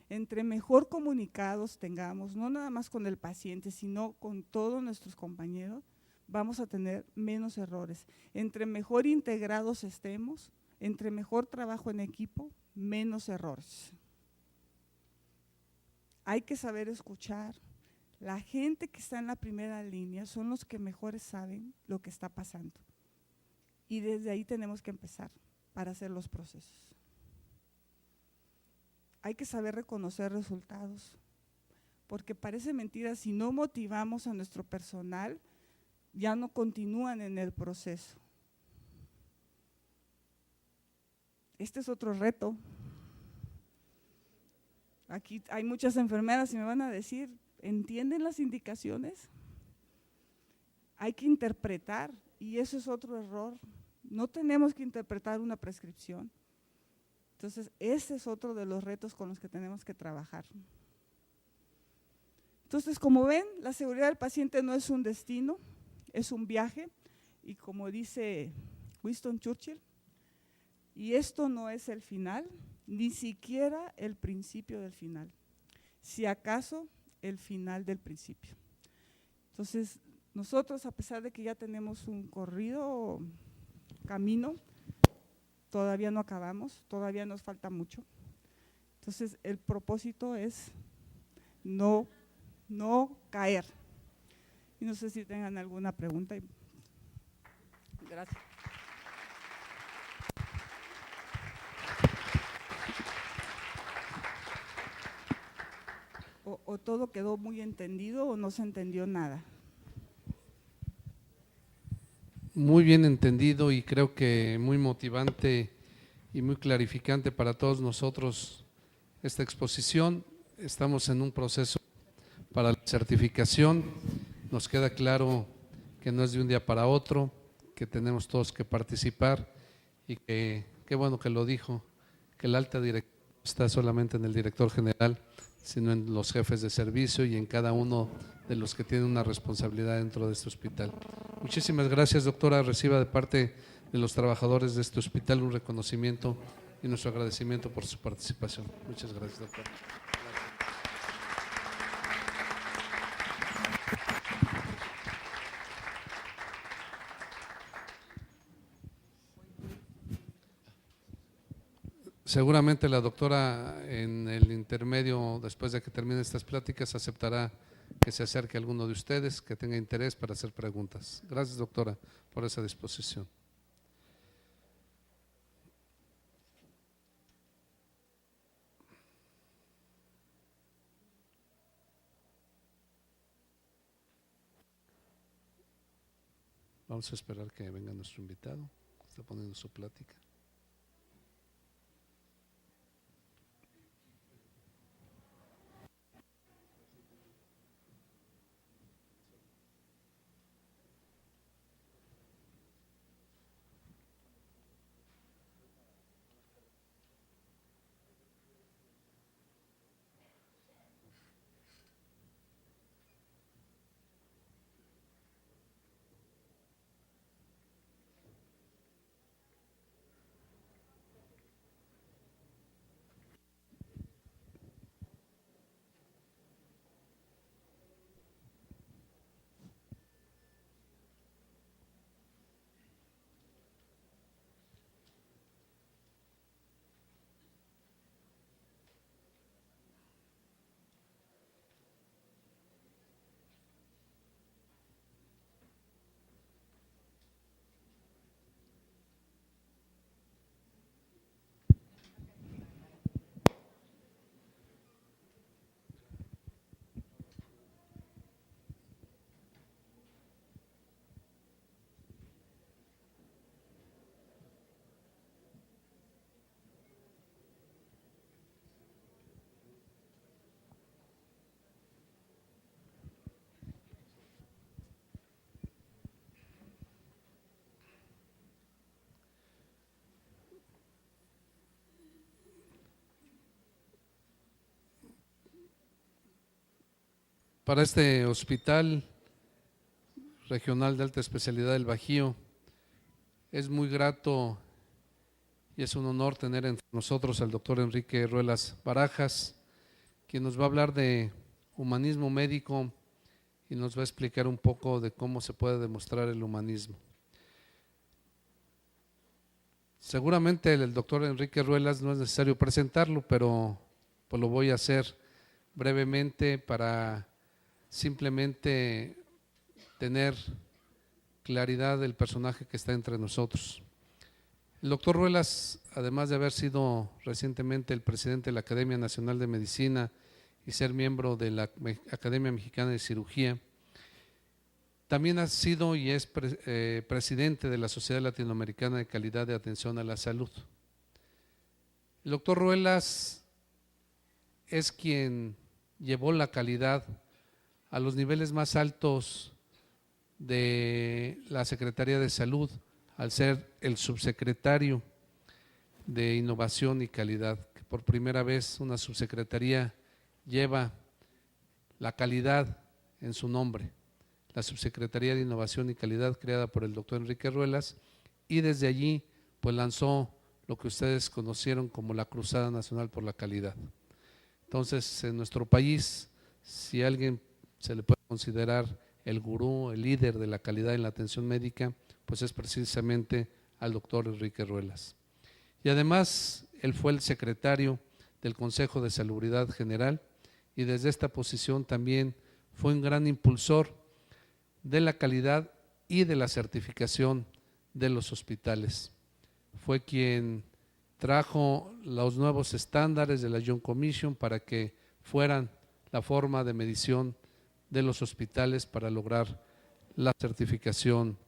Entre mejor comunicados tengamos, no nada más con el paciente, sino con todos nuestros compañeros, vamos a tener menos errores. Entre mejor integrados estemos, entre mejor trabajo en equipo, menos errores. Hay que saber escuchar. La gente que está en la primera línea son los que mejor saben lo que está pasando. Y desde ahí tenemos que empezar para hacer los procesos. Hay que saber reconocer resultados, porque parece mentira, si no motivamos a nuestro personal, ya no continúan en el proceso. este es otro reto. Aquí hay muchas enfermeras y me van a decir, ¿entienden las indicaciones? Hay que interpretar, y eso es otro error. No tenemos que interpretar una prescripción. Entonces, ese es otro de los retos con los que tenemos que trabajar. Entonces, como ven, la seguridad del paciente no es un destino, es un viaje, y como dice Winston Churchill, y esto no es el final, ni siquiera el principio del final, si acaso el final del principio. Entonces, nosotros, a pesar de que ya tenemos un corrido camino, todavía no acabamos, todavía nos falta mucho. Entonces, el propósito es no caer. Y no sé si tengan alguna pregunta. Gracias. O todo quedó muy entendido o no se entendió nada. Muy bien entendido y creo que muy motivante y muy clarificante para todos nosotros esta exposición. Estamos en un proceso para la certificación. Nos queda claro que no es de un día para otro, que tenemos todos que participar y que qué bueno que lo dijo, que la alta dirección no está solamente en el director general, sino en los jefes de servicio y en cada uno de los que tienen una responsabilidad dentro de este hospital. Muchísimas gracias, doctora. Reciba de parte de los trabajadores de este hospital un reconocimiento y nuestro agradecimiento por su participación. Muchas gracias, doctora. Seguramente la doctora en el intermedio, después de que termine estas pláticas, aceptará que se acerque a alguno de ustedes que tenga interés para hacer preguntas. Gracias, doctora, por esa disposición. Vamos a esperar que venga nuestro invitado, está poniendo su plática. Para este Hospital Regional de Alta Especialidad del Bajío, es muy grato y es un honor tener entre nosotros al doctor Enrique Ruelas Barajas, quien nos va a hablar de humanismo médico y nos va a explicar un poco de cómo se puede demostrar el humanismo. Seguramente el doctor Enrique Ruelas no es necesario presentarlo, pero pues lo voy a hacer brevemente para simplemente tener claridad del personaje que está entre nosotros. El doctor Ruelas, además de haber sido recientemente el presidente de la Academia Nacional de Medicina y ser miembro de la Academia Mexicana de Cirugía, también ha sido y es presidente de la Sociedad Latinoamericana de Calidad de Atención a la Salud. El doctor Ruelas es quien llevó la calidad a los niveles más altos de la Secretaría de Salud, al ser el subsecretario de Innovación y Calidad, que por primera vez una subsecretaría lleva la calidad en su nombre, la Subsecretaría de Innovación y Calidad creada por el doctor Enrique Ruelas, y desde allí pues lanzó lo que ustedes conocieron como la Cruzada Nacional por la Calidad. Entonces, en nuestro país, si a alguien se le puede considerar el gurú, el líder de la calidad en la atención médica, pues es precisamente al doctor Enrique Ruelas. Y además, él fue el secretario del Consejo de Salubridad General y desde esta posición también fue un gran impulsor de la calidad y de la certificación de los hospitales. Fue quien trajo los nuevos estándares de la Young Commission para que fueran la forma de medición de los hospitales para lograr la certificación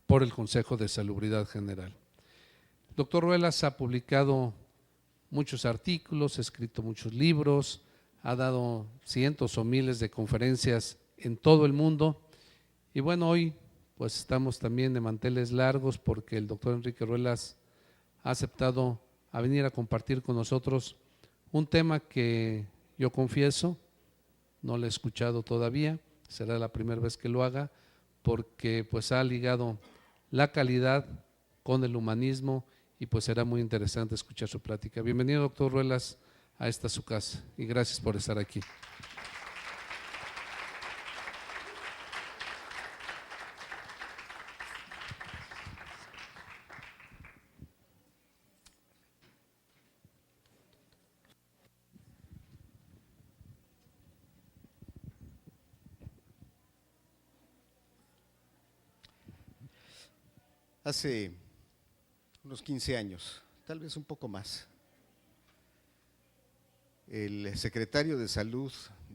por el Consejo de Salubridad General. El doctor Ruelas ha publicado muchos artículos, ha escrito muchos libros, ha dado cientos o miles de conferencias en todo el mundo y bueno, hoy pues estamos también de manteles largos porque el doctor Enrique Ruelas ha aceptado a venir a compartir con nosotros un tema que yo confieso, no lo he escuchado todavía, será la primera vez que lo haga, porque pues ha ligado la calidad con el humanismo y pues será muy interesante escuchar su plática. Bienvenido, doctor Ruelas, a esta su casa y gracias por estar aquí. Hace unos 15 años, tal vez un poco más, el secretario de Salud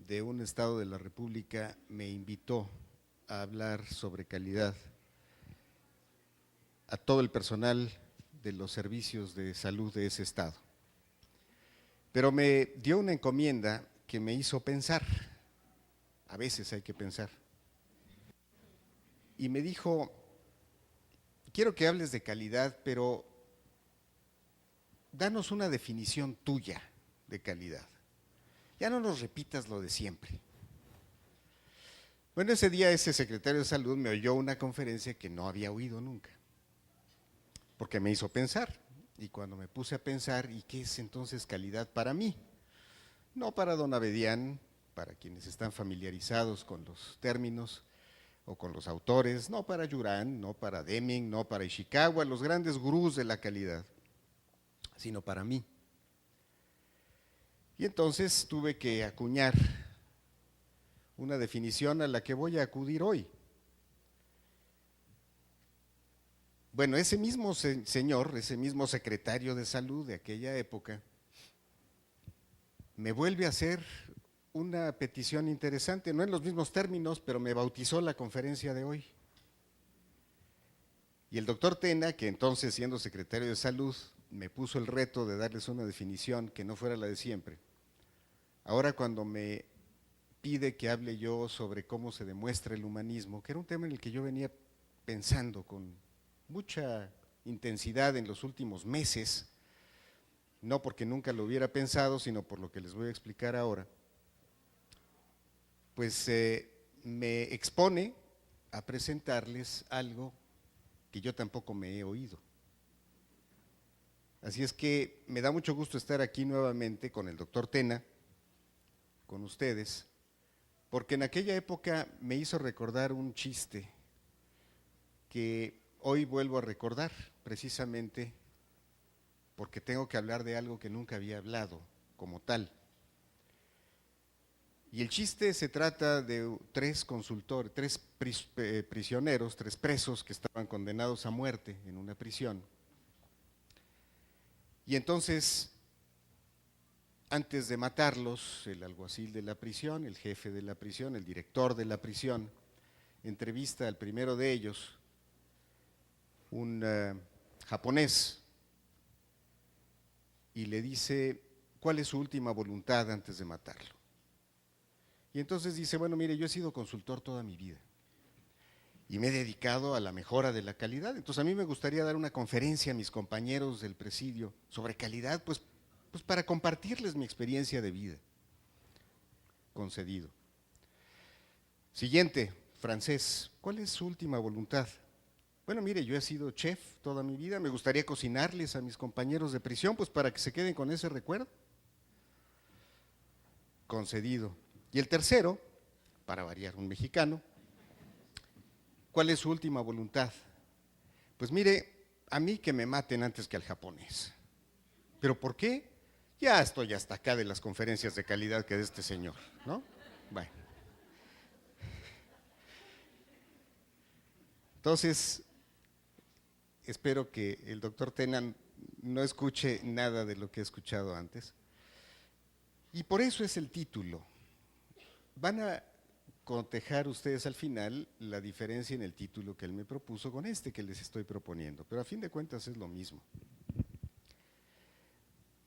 de un estado de la República me invitó a hablar sobre calidad a todo el personal de los servicios de salud de ese estado. Pero me dio una encomienda que me hizo pensar, a veces hay que pensar, y me dijo: quiero que hables de calidad, pero danos una definición tuya de calidad. Ya no nos repitas lo de siempre. Bueno, ese día ese secretario de Salud me oyó una conferencia que no había oído nunca, porque me hizo pensar. Y cuando me puse a pensar, ¿y qué es entonces calidad para mí? No para don Abedián, para quienes están familiarizados con los términos o con los autores, no para Juran, no para Deming, no para Ishikawa, los grandes gurús de la calidad, sino para mí. Y entonces tuve que acuñar una definición a la que voy a acudir hoy. Bueno, ese mismo señor, ese mismo secretario de Salud de aquella época, me vuelve a hacer una petición interesante, no en los mismos términos, pero me bautizó la conferencia de hoy. Y el doctor Tena, que entonces siendo secretario de Salud, me puso el reto de darles una definición que no fuera la de siempre. Ahora cuando me pide que hable yo sobre cómo se demuestra el humanismo, que era un tema en el que yo venía pensando con mucha intensidad en los últimos meses, no porque nunca lo hubiera pensado, sino por lo que les voy a explicar ahora, pues me expone a presentarles algo que yo tampoco me he oído. Así es que me da mucho gusto estar aquí nuevamente con el doctor Tena, con ustedes, porque en aquella época me hizo recordar un chiste que hoy vuelvo a recordar, precisamente porque tengo que hablar de algo que nunca había hablado como tal. Y el chiste se trata de tres prisioneros, tres presos que estaban condenados a muerte en una prisión. Y entonces, antes de matarlos, el alguacil de la prisión, el jefe de la prisión, el director de la prisión, entrevista al primero de ellos, un japonés, y le dice cuál es su última voluntad antes de matarlo. Y entonces dice, bueno, mire, yo he sido consultor toda mi vida y me he dedicado a la mejora de la calidad. Entonces a mí me gustaría dar una conferencia a mis compañeros del presidio sobre calidad, pues para compartirles mi experiencia de vida. Concedido. Siguiente, francés, ¿cuál es su última voluntad? Bueno, mire, yo he sido chef toda mi vida, me gustaría cocinarles a mis compañeros de prisión, pues para que se queden con ese recuerdo. Concedido. Y el tercero, para variar, un mexicano, ¿cuál es su última voluntad? Pues mire, a mí que me maten antes que al japonés. ¿Pero por qué? Ya estoy hasta acá de las conferencias de calidad que de este señor, ¿no? Bueno. Entonces, espero que el doctor Tena no escuche nada de lo que he escuchado antes. Y por eso es el título. Van a cotejar ustedes al final la diferencia en el título que él me propuso con este que les estoy proponiendo, pero a fin de cuentas es lo mismo.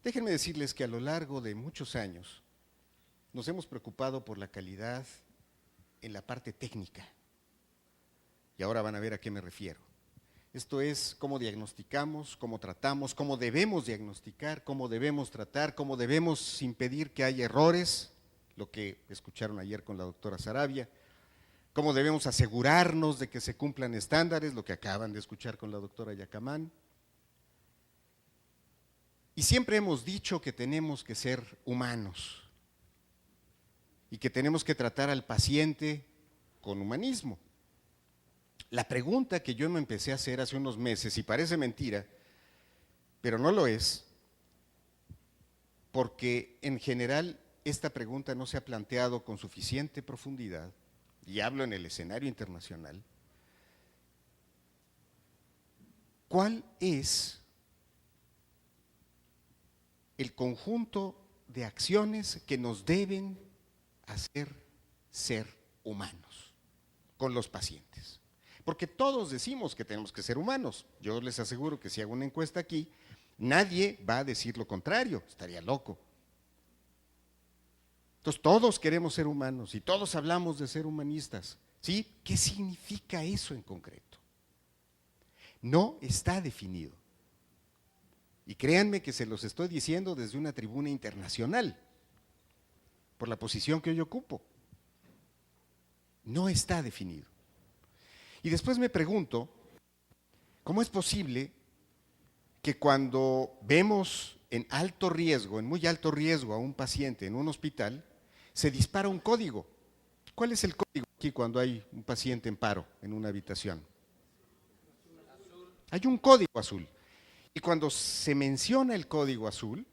Déjenme decirles que a lo largo de muchos años nos hemos preocupado por la calidad en la parte técnica. Y ahora van a ver a qué me refiero. Esto es cómo diagnosticamos, cómo tratamos, cómo debemos diagnosticar, cómo debemos tratar, cómo debemos impedir que haya errores, lo que escucharon ayer con la doctora Sarabia, cómo debemos asegurarnos de que se cumplan estándares, lo que acaban de escuchar con la doctora Yacamán. Y siempre hemos dicho que tenemos que ser humanos y que tenemos que tratar al paciente con humanismo. La pregunta que yo me empecé a hacer hace unos meses, y parece mentira, pero no lo es, porque en general esta pregunta no se ha planteado con suficiente profundidad, y hablo en el escenario internacional, ¿cuál es el conjunto de acciones que nos deben hacer ser humanos con los pacientes? Porque todos decimos que tenemos que ser humanos. Yo les aseguro que si hago una encuesta aquí, nadie va a decir lo contrario, estaría loco. Entonces todos queremos ser humanos y todos hablamos de ser humanistas, ¿sí? ¿Qué significa eso en concreto? No está definido. Y créanme que se los estoy diciendo desde una tribuna internacional, por la posición que hoy ocupo. No está definido. Y después me pregunto, ¿cómo es posible que cuando vemos en alto riesgo, en muy alto riesgo a un paciente en un hospital, se dispara un código? ¿Cuál es el código aquí cuando hay un paciente en paro en una habitación? Hay un código azul. Y cuando se menciona el código azul,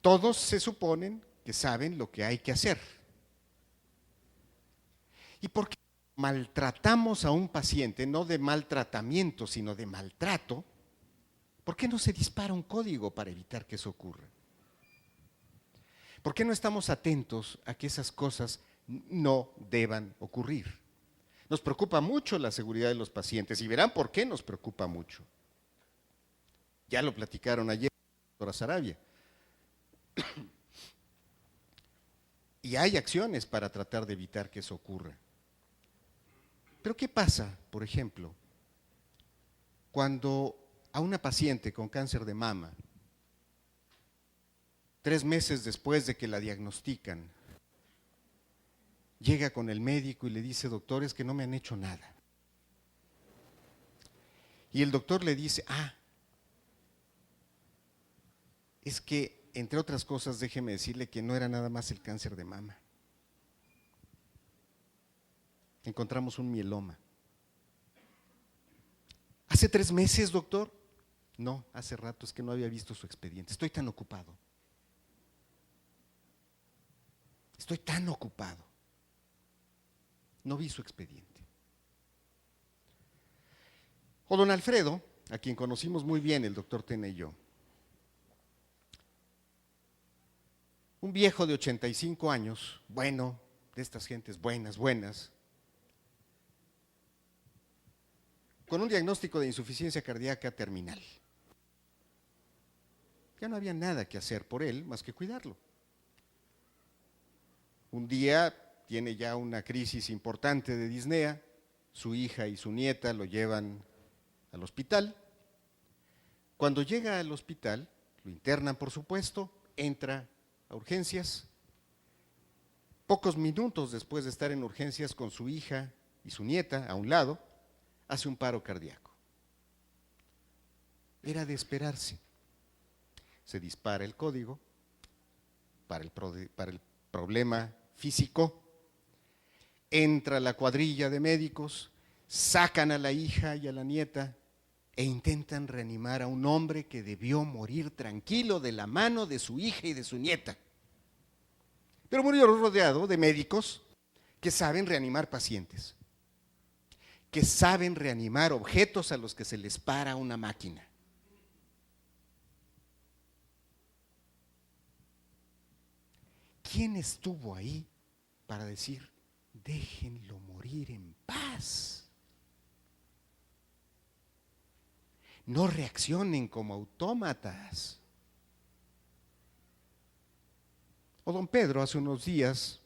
todos se suponen que saben lo que hay que hacer. ¿Y por qué maltratamos a un paciente, no de maltratamiento, sino de maltrato? ¿Por qué no se dispara un código para evitar que eso ocurra? ¿Por qué no estamos atentos a que esas cosas no deban ocurrir? Nos preocupa mucho la seguridad de los pacientes y verán por qué nos preocupa mucho. Ya lo platicaron ayer con la doctora Sarabia. Y hay acciones para tratar de evitar que eso ocurra. Pero ¿qué pasa, por ejemplo, cuando a una paciente con cáncer de mama, 3 meses después de que la diagnostican, llega con el médico y le dice, doctor, es que no me han hecho nada? Y el doctor le dice, es que, entre otras cosas, déjeme decirle que no era nada más el cáncer de mama. Encontramos un mieloma. ¿Hace 3 meses, doctor? No, hace rato, es que no había visto su expediente. Estoy tan ocupado. Estoy tan ocupado. No vi su expediente. O don Alfredo, a quien conocimos muy bien el doctor Tena y yo. Un viejo de 85 años, bueno, de estas gentes buenas, con un diagnóstico de insuficiencia cardíaca terminal. Ya no había nada que hacer por él más que cuidarlo. Un día tiene ya una crisis importante de disnea, su hija y su nieta lo llevan al hospital. Cuando llega al hospital, lo internan por supuesto, entra a urgencias. Pocos minutos después de estar en urgencias con su hija y su nieta a un lado, hace un paro cardíaco. Era de esperarse. Se dispara el código para el problema físico, entra la cuadrilla de médicos, sacan a la hija y a la nieta e intentan reanimar a un hombre que debió morir tranquilo de la mano de su hija y de su nieta. Pero murió rodeado de médicos que saben reanimar pacientes, que saben reanimar objetos a los que se les para una máquina. ¿Quién estuvo ahí para decir, déjenlo morir en paz? No reaccionen como autómatas. O don Pedro hace unos días,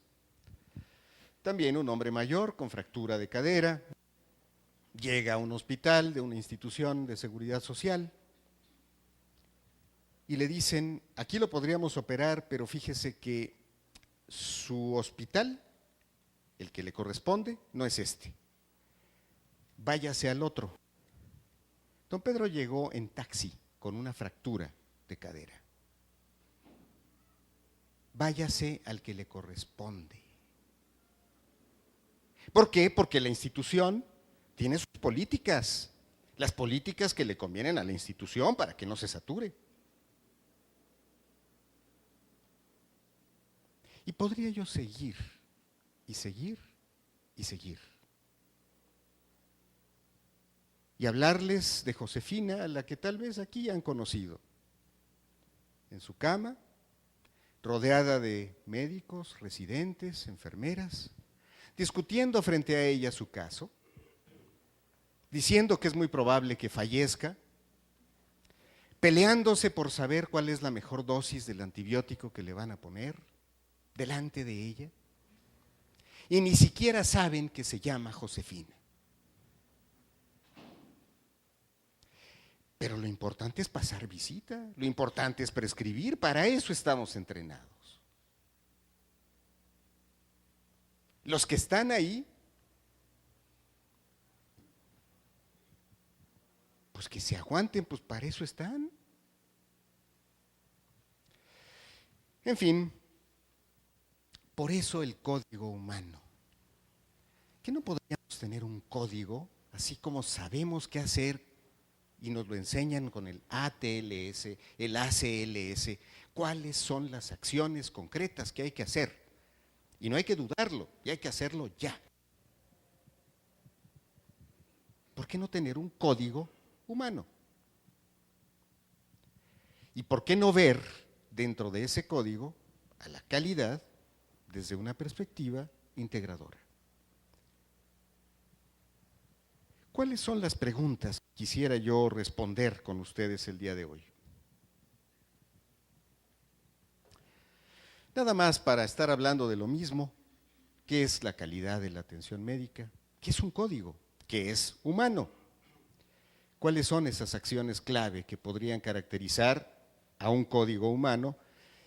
también un hombre mayor con fractura de cadera, llega a un hospital de una institución de seguridad social y le dicen, aquí lo podríamos operar, pero fíjese que su hospital, el que le corresponde, no es este. Váyase al otro. Don Pedro llegó en taxi con una fractura de cadera. Váyase al que le corresponde. ¿Por qué? Porque la institución tiene sus políticas, las políticas que le convienen a la institución para que no se sature. Y podría yo seguir, y seguir, y seguir. Y hablarles de Josefina, a la que tal vez aquí han conocido. En su cama, rodeada de médicos, residentes, enfermeras, discutiendo frente a ella su caso, diciendo que es muy probable que fallezca, peleándose por saber cuál es la mejor dosis del antibiótico que le van a poner, delante de ella, y ni siquiera saben que se llama Josefina. Pero lo importante es pasar visita, lo importante es prescribir, para eso estamos entrenados. Los que están ahí, pues que se aguanten, pues para eso están. En fin, por eso el código humano. ¿Que no podríamos tener un código, así como sabemos qué hacer y nos lo enseñan con el ATLS, el ACLS, cuáles son las acciones concretas que hay que hacer? Y no hay que dudarlo, y hay que hacerlo ya. ¿Por qué no tener un código humano? ¿Y por qué no ver dentro de ese código a la calidad desde una perspectiva integradora? ¿Cuáles son las preguntas que quisiera yo responder con ustedes el día de hoy? Nada más para estar hablando de lo mismo, ¿qué es la calidad de la atención médica? ¿Qué es un código? ¿Qué es humano? ¿Cuáles son esas acciones clave que podrían caracterizar a un código humano?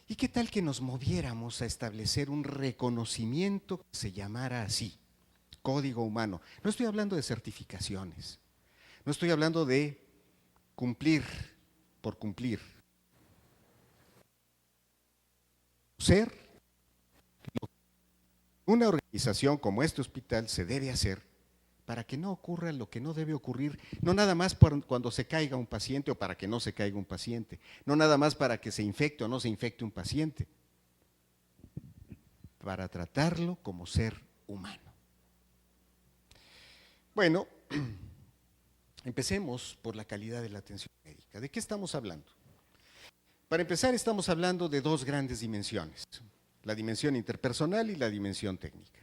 ¿Y qué tal que nos moviéramos a establecer un reconocimiento que se llamara así, código humano? No estoy hablando de certificaciones, no estoy hablando de cumplir por cumplir. Ser una organización como este hospital se debe hacer para que no ocurra lo que no debe ocurrir, no nada más cuando se caiga un paciente o para que no se caiga un paciente, no nada más para que se infecte o no se infecte un paciente, para tratarlo como ser humano. Bueno, empecemos por la calidad de la atención médica. ¿De qué estamos hablando? Para empezar, estamos hablando de dos grandes dimensiones, la dimensión interpersonal y la dimensión técnica.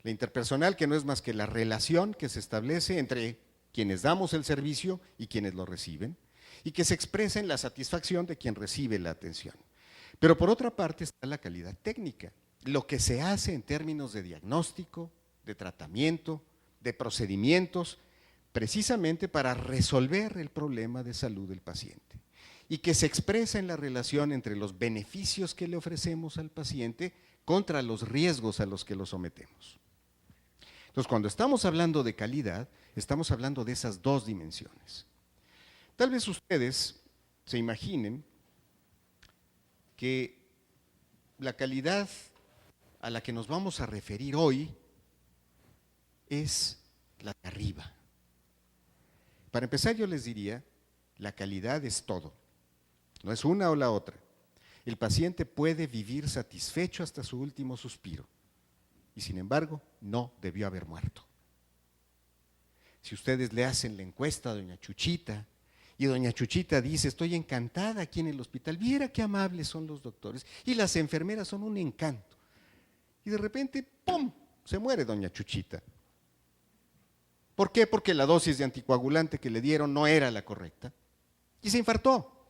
La interpersonal, que no es más que la relación que se establece entre quienes damos el servicio y quienes lo reciben, y que se expresa en la satisfacción de quien recibe la atención. Pero por otra parte está la calidad técnica, lo que se hace en términos de diagnóstico, de tratamiento, de procedimientos, precisamente para resolver el problema de salud del paciente y que se expresa en la relación entre los beneficios que le ofrecemos al paciente contra los riesgos a los que lo sometemos. Entonces, cuando estamos hablando de calidad, estamos hablando de esas dos dimensiones. Tal vez ustedes se imaginen que la calidad a la que nos vamos a referir hoy es la de arriba. Para empezar, yo les diría, la calidad es todo, no es una o la otra. El paciente puede vivir satisfecho hasta su último suspiro y sin embargo no debió haber muerto. Si ustedes le hacen la encuesta a doña Chuchita y doña Chuchita dice, estoy encantada aquí en el hospital, viera qué amables son los doctores y las enfermeras son un encanto. Y de repente, ¡pum!, se muere doña Chuchita. ¿Por qué? Porque la dosis de anticoagulante que le dieron no era la correcta y se infartó,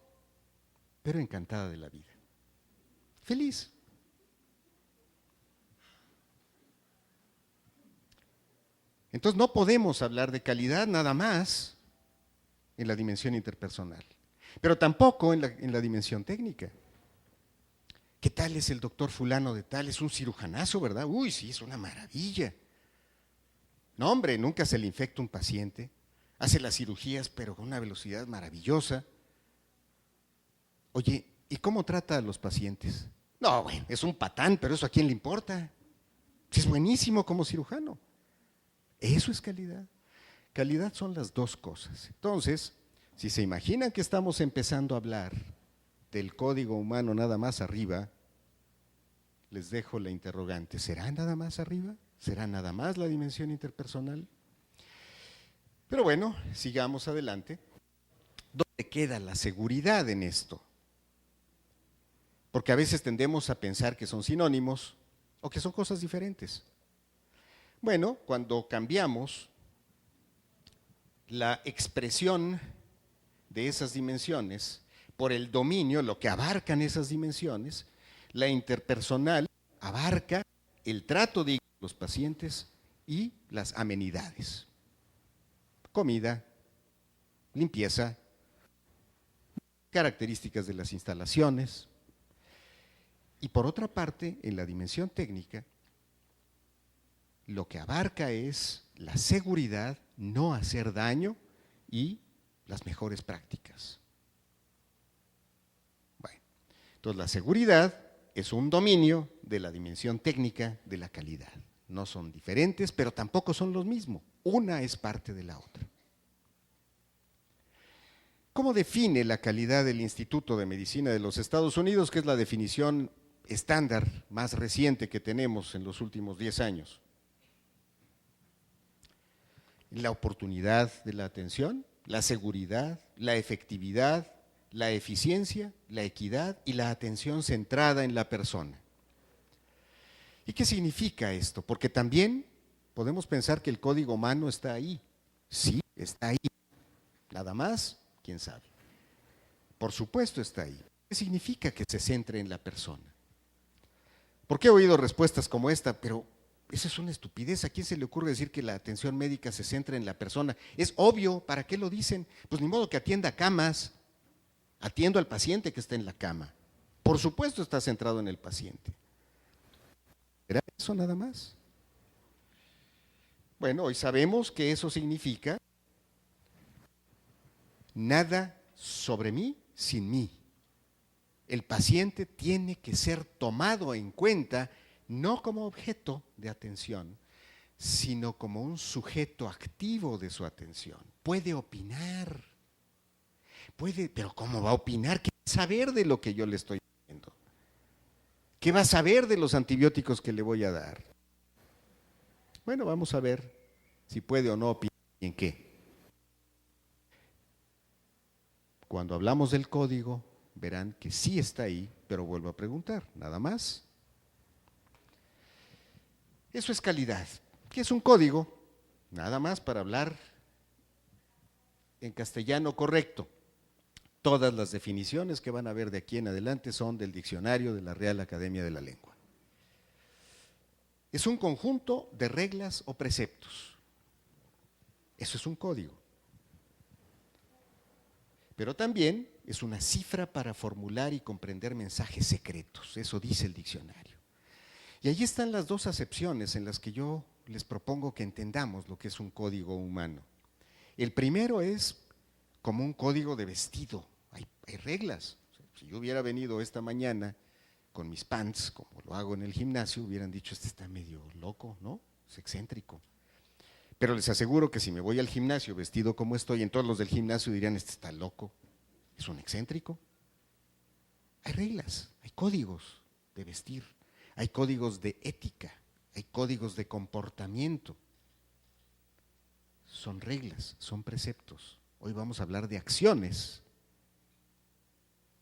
pero encantada de la vida, feliz. Entonces no podemos hablar de calidad nada más en la dimensión interpersonal, pero tampoco en la dimensión técnica. ¿Qué tal es el doctor fulano de tal? Es un cirujanazo, ¿verdad? Uy, sí, es una maravilla. No, hombre, nunca se le infecta un paciente, hace las cirugías, pero con una velocidad maravillosa. Oye, ¿y cómo trata a los pacientes? No, bueno, es un patán, pero eso a quién le importa. Es buenísimo como cirujano. Eso es calidad. Calidad son las dos cosas. Entonces, si se imaginan que estamos empezando a hablar del código humano nada más arriba, les dejo la interrogante, ¿será nada más arriba? ¿Será nada más la dimensión interpersonal? Pero bueno, sigamos adelante. ¿Dónde queda la seguridad en esto? Porque a veces tendemos a pensar que son sinónimos o que son cosas diferentes. Bueno, cuando cambiamos la expresión de esas dimensiones por el dominio, lo que abarcan esas dimensiones, la interpersonal abarca el trato digno de los pacientes y las amenidades. Comida, limpieza, características de las instalaciones. Y por otra parte, en la dimensión técnica, lo que abarca es la seguridad, no hacer daño y las mejores prácticas. Bueno, entonces la seguridad es un dominio de la dimensión técnica de la calidad. No son diferentes, pero tampoco son lo mismo. Una es parte de la otra. ¿Cómo define la calidad del Instituto de Medicina de los Estados Unidos, que es la definición estándar más reciente que tenemos en los últimos 10 años? La oportunidad de la atención, la seguridad, la efectividad, la eficiencia, la equidad y la atención centrada en la persona. ¿Y qué significa esto? Porque también podemos pensar que el código humano está ahí. Sí, está ahí. Nada más, quién sabe. Por supuesto está ahí. ¿Qué significa que se centre en la persona? Porque he oído respuestas como esta, pero esa es una estupidez. ¿A quién se le ocurre decir que la atención médica se centra en la persona? Es obvio, ¿para qué lo dicen? Pues ni modo que atienda camas. Atiendo al paciente que está en la cama. Por supuesto está centrado en el paciente. ¿Era eso nada más? Bueno, hoy sabemos que eso significa nada sobre mí sin mí. El paciente tiene que ser tomado en cuenta no como objeto de atención, sino como un sujeto activo de su atención. Puede opinar, pero ¿cómo va a opinar? ¿Qué va a saber de lo que yo le estoy diciendo? ¿Qué va a saber de los antibióticos que le voy a dar? Bueno, vamos a ver si puede o no opinar y en qué. Cuando hablamos del código, verán que sí está ahí, pero vuelvo a preguntar, nada más. Eso es calidad. ¿Qué es un código? Nada más para hablar en castellano correcto. Todas las definiciones que van a ver de aquí en adelante son del diccionario de la Real Academia de la Lengua. Es un conjunto de reglas o preceptos. Eso es un código. Pero también es una cifra para formular y comprender mensajes secretos, eso dice el diccionario. Y allí están las dos acepciones en las que yo les propongo que entendamos lo que es un código humano. El primero es como un código de vestido, hay reglas. Si yo hubiera venido esta mañana con mis pants, como lo hago en el gimnasio, hubieran dicho, este está medio loco, ¿no? Es excéntrico. Pero les aseguro que si me voy al gimnasio vestido como estoy, en todos los del gimnasio dirían, este está loco, es un excéntrico. Hay reglas, hay códigos de vestir, hay códigos de ética, hay códigos de comportamiento. Son reglas, son preceptos. Hoy vamos a hablar de acciones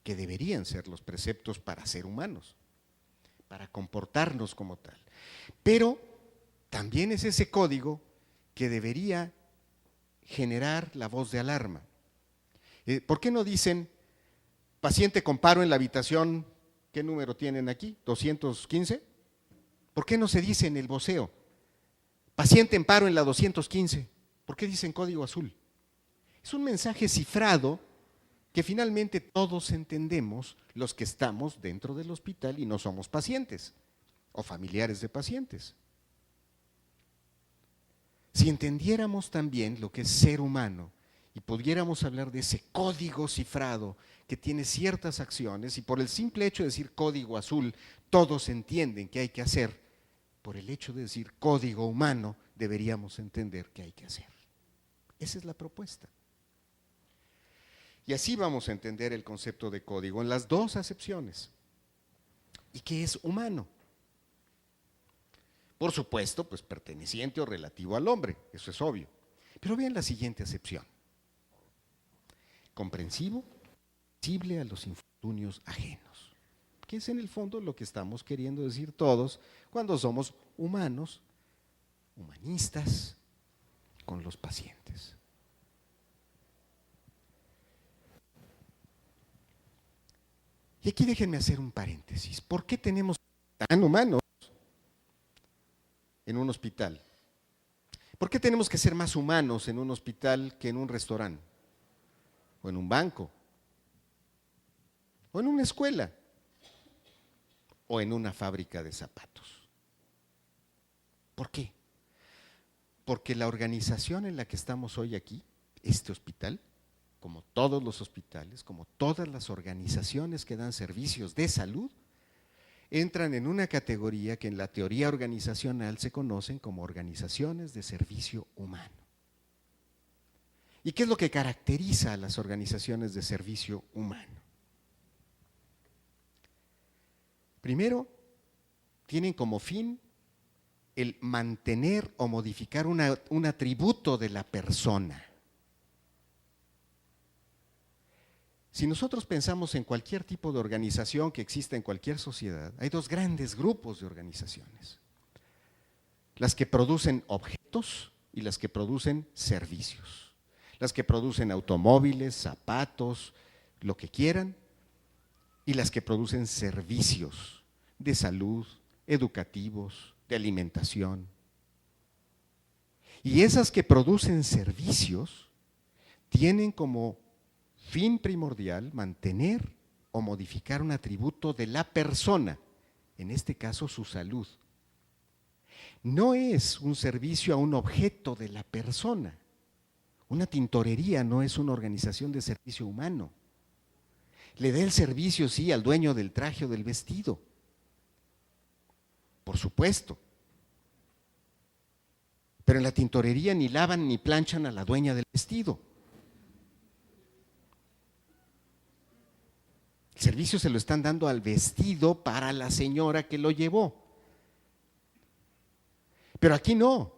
que deberían ser los preceptos para ser humanos, para comportarnos como tal. Pero también es ese código que debería generar la voz de alarma. ¿Por qué no dicen paciente con paro en la habitación? ¿Qué número tienen aquí? ¿215? ¿Por qué no se dice en el voceo paciente en paro en la 215? ¿Por qué dicen código azul? Es un mensaje cifrado que finalmente todos entendemos los que estamos dentro del hospital y no somos pacientes o familiares de pacientes. Si entendiéramos también lo que es ser humano y pudiéramos hablar de ese código cifrado que tiene ciertas acciones y por el simple hecho de decir código azul, todos entienden qué hay que hacer, por el hecho de decir código humano, deberíamos entender qué hay que hacer. Esa es la propuesta. Y así vamos a entender el concepto de código en las dos acepciones. ¿Y qué es humano? Por supuesto, pues perteneciente o relativo al hombre, eso es obvio. Pero vean la siguiente acepción. Comprensivo, sensible a los infortunios ajenos, que es en el fondo lo que estamos queriendo decir todos cuando somos humanos, humanistas con los pacientes. Y aquí déjenme hacer un paréntesis. ¿Por qué tenemos tan humanos en un hospital? ¿Por qué tenemos que ser más humanos en un hospital que en un restaurante? ¿O en un banco? ¿O en una escuela? ¿O en una fábrica de zapatos? ¿Por qué? Porque la organización en la que estamos hoy aquí, este hospital, como todos los hospitales, como todas las organizaciones que dan servicios de salud, entran en una categoría que en la teoría organizacional se conocen como organizaciones de servicio humano. ¿Y qué es lo que caracteriza a las organizaciones de servicio humano? Primero, tienen como fin el mantener o modificar un atributo de la persona. Si nosotros pensamos en cualquier tipo de organización que exista en cualquier sociedad, hay dos grandes grupos de organizaciones. Las que producen objetos y las que producen servicios. Las que producen automóviles, zapatos, lo que quieran, y las que producen servicios de salud, educativos, de alimentación. Y esas que producen servicios tienen como fin primordial mantener o modificar un atributo de la persona, en este caso su salud. No es un servicio a un objeto de la persona. Una tintorería no es una organización de servicio humano. Le da el servicio, sí, al dueño del traje o del vestido. Por supuesto. Pero en la tintorería ni lavan ni planchan a la dueña del vestido. El servicio se lo están dando al vestido para la señora que lo llevó. Pero aquí no.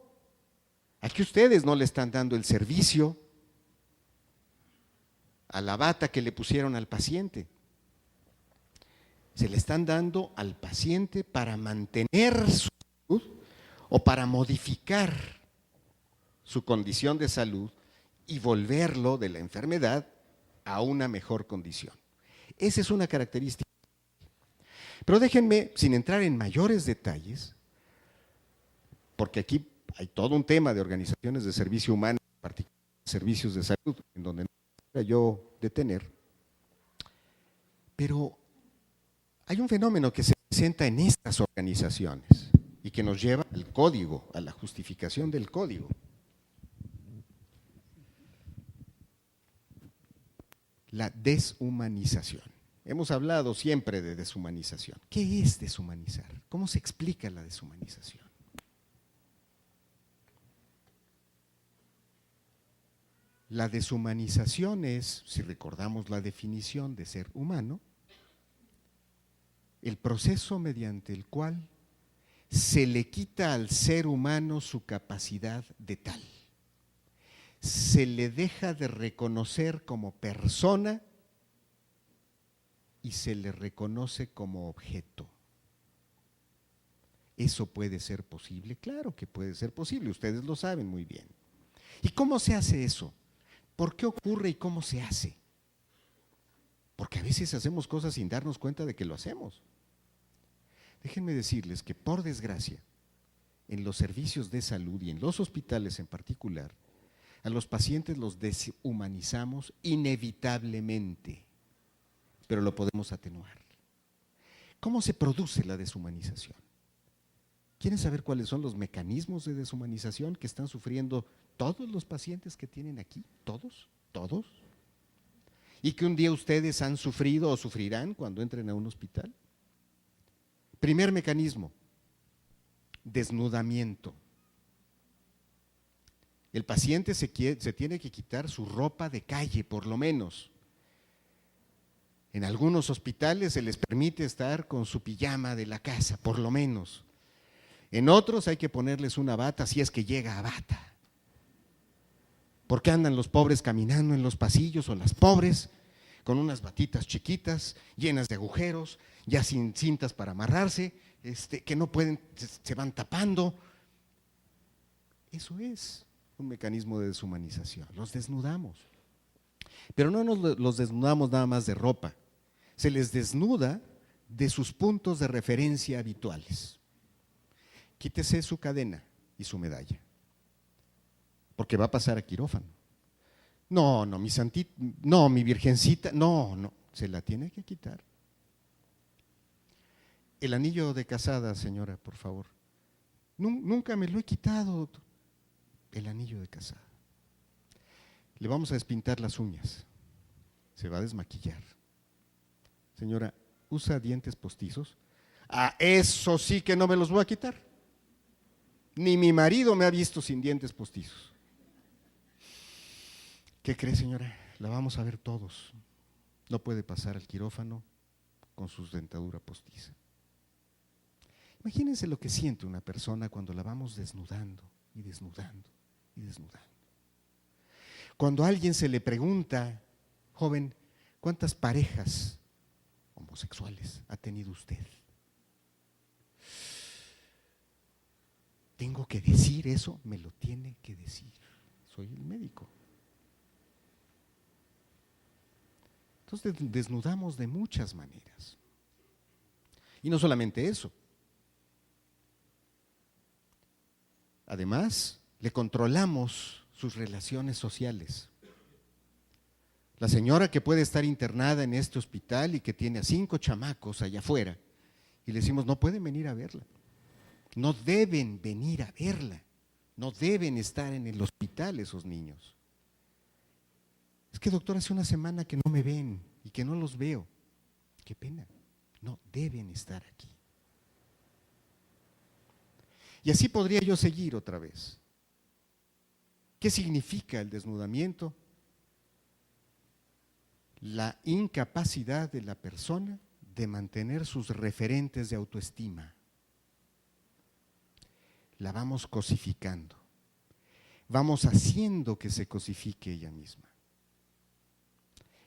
Aquí ustedes no le están dando el servicio a la bata que le pusieron al paciente. Se le están dando al paciente para mantener su salud o para modificar su condición de salud y volverlo de la enfermedad a una mejor condición. Esa es una característica. Pero déjenme, sin entrar en mayores detalles, porque aquí hay todo un tema de organizaciones de servicio humano, en particular servicios de salud, en donde no quisiera yo detener, pero hay un fenómeno que se presenta en estas organizaciones y que nos lleva al código, a la justificación del código. La deshumanización. Hemos hablado siempre de deshumanización. ¿Qué es deshumanizar? ¿Cómo se explica la deshumanización? La deshumanización es, si recordamos la definición de ser humano, el proceso mediante el cual se le quita al ser humano su capacidad de tal. Se le deja de reconocer como persona y se le reconoce como objeto. ¿Eso puede ser posible? Claro que puede ser posible, ustedes lo saben muy bien. ¿Y cómo se hace eso? ¿Por qué ocurre y cómo se hace? Porque a veces hacemos cosas sin darnos cuenta de que lo hacemos. Déjenme decirles que, por desgracia, en los servicios de salud y en los hospitales en particular, a los pacientes los deshumanizamos inevitablemente, pero lo podemos atenuar. ¿Cómo se produce la deshumanización? ¿Quieren saber cuáles son los mecanismos de deshumanización que están sufriendo todos los pacientes que tienen aquí? ¿Todos? ¿Todos? ¿Y que un día ustedes han sufrido o sufrirán cuando entren a un hospital? Primer mecanismo, desnudamiento. El paciente se tiene que quitar su ropa de calle, por lo menos. En algunos hospitales se les permite estar con su pijama de la casa, por lo menos. En otros hay que ponerles una bata, si es que llega a bata. Porque andan los pobres caminando en los pasillos, o las pobres con unas batitas chiquitas, llenas de agujeros, ya sin cintas para amarrarse, que no pueden, se van tapando. Eso es un mecanismo de deshumanización, los desnudamos. Pero no los desnudamos nada más de ropa, se les desnuda de sus puntos de referencia habituales. Quítese su cadena y su medalla, porque va a pasar a quirófano. No, mi santita, no, mi virgencita, no, se la tiene que quitar. El anillo de casada, señora, por favor. Nunca me lo he quitado, doctor. El anillo de casada. Le vamos a despintar las uñas. Se va a desmaquillar. Señora, ¿usa dientes postizos? Ah, eso sí que no me los voy a quitar. Ni mi marido me ha visto sin dientes postizos. ¿Qué cree, señora? La vamos a ver todos. No puede pasar al quirófano con su dentadura postiza. Imagínense lo que siente una persona cuando la vamos desnudando y desnudando y desnudando. Cuando a alguien se le pregunta, joven, ¿cuántas parejas homosexuales ha tenido usted? ¿Tengo que decir eso? Me lo tiene que decir. Soy el médico. Entonces desnudamos de muchas maneras. Y no solamente eso. Además, le controlamos sus relaciones sociales. La señora que puede estar internada en este hospital y que tiene a 5 chamacos allá afuera, y le decimos, no pueden venir a verla. No deben venir a verla. No deben estar en el hospital esos niños. Es que, doctor, hace una semana que no me ven y que no los veo. Qué pena. No deben estar aquí. Y así podría yo seguir otra vez. ¿Qué significa el desnudamiento? La incapacidad de la persona de mantener sus referentes de autoestima. La vamos cosificando. Vamos haciendo que se cosifique ella misma.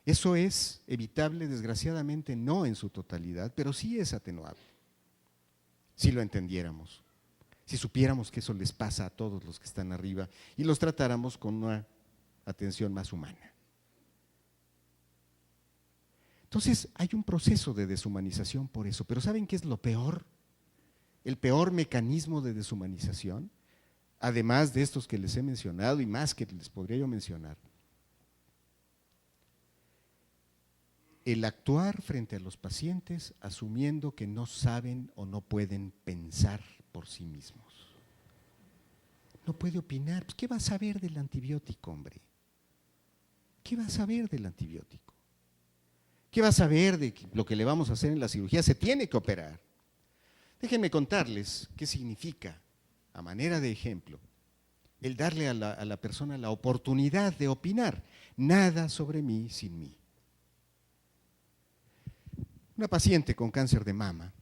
Eso es evitable, desgraciadamente, no en su totalidad, pero sí es atenuable, si lo entendiéramos, si supiéramos que eso les pasa a todos los que están arriba y los tratáramos con una atención más humana. Entonces hay un proceso de deshumanización por eso, pero ¿saben qué es lo peor? El peor mecanismo de deshumanización, además de estos que les he mencionado y más que les podría yo mencionar, el actuar frente a los pacientes asumiendo que no saben o no pueden pensar por sí mismos. No puede opinar, pues ¿qué va a saber del antibiótico, hombre? ¿Qué va a saber del antibiótico? ¿Qué va a saber de lo que le vamos a hacer en la cirugía? Se tiene que operar. Déjenme contarles qué significa, a manera de ejemplo, el darle a la persona la oportunidad de opinar. Nada sobre mí sin mí. Una paciente con cáncer de mama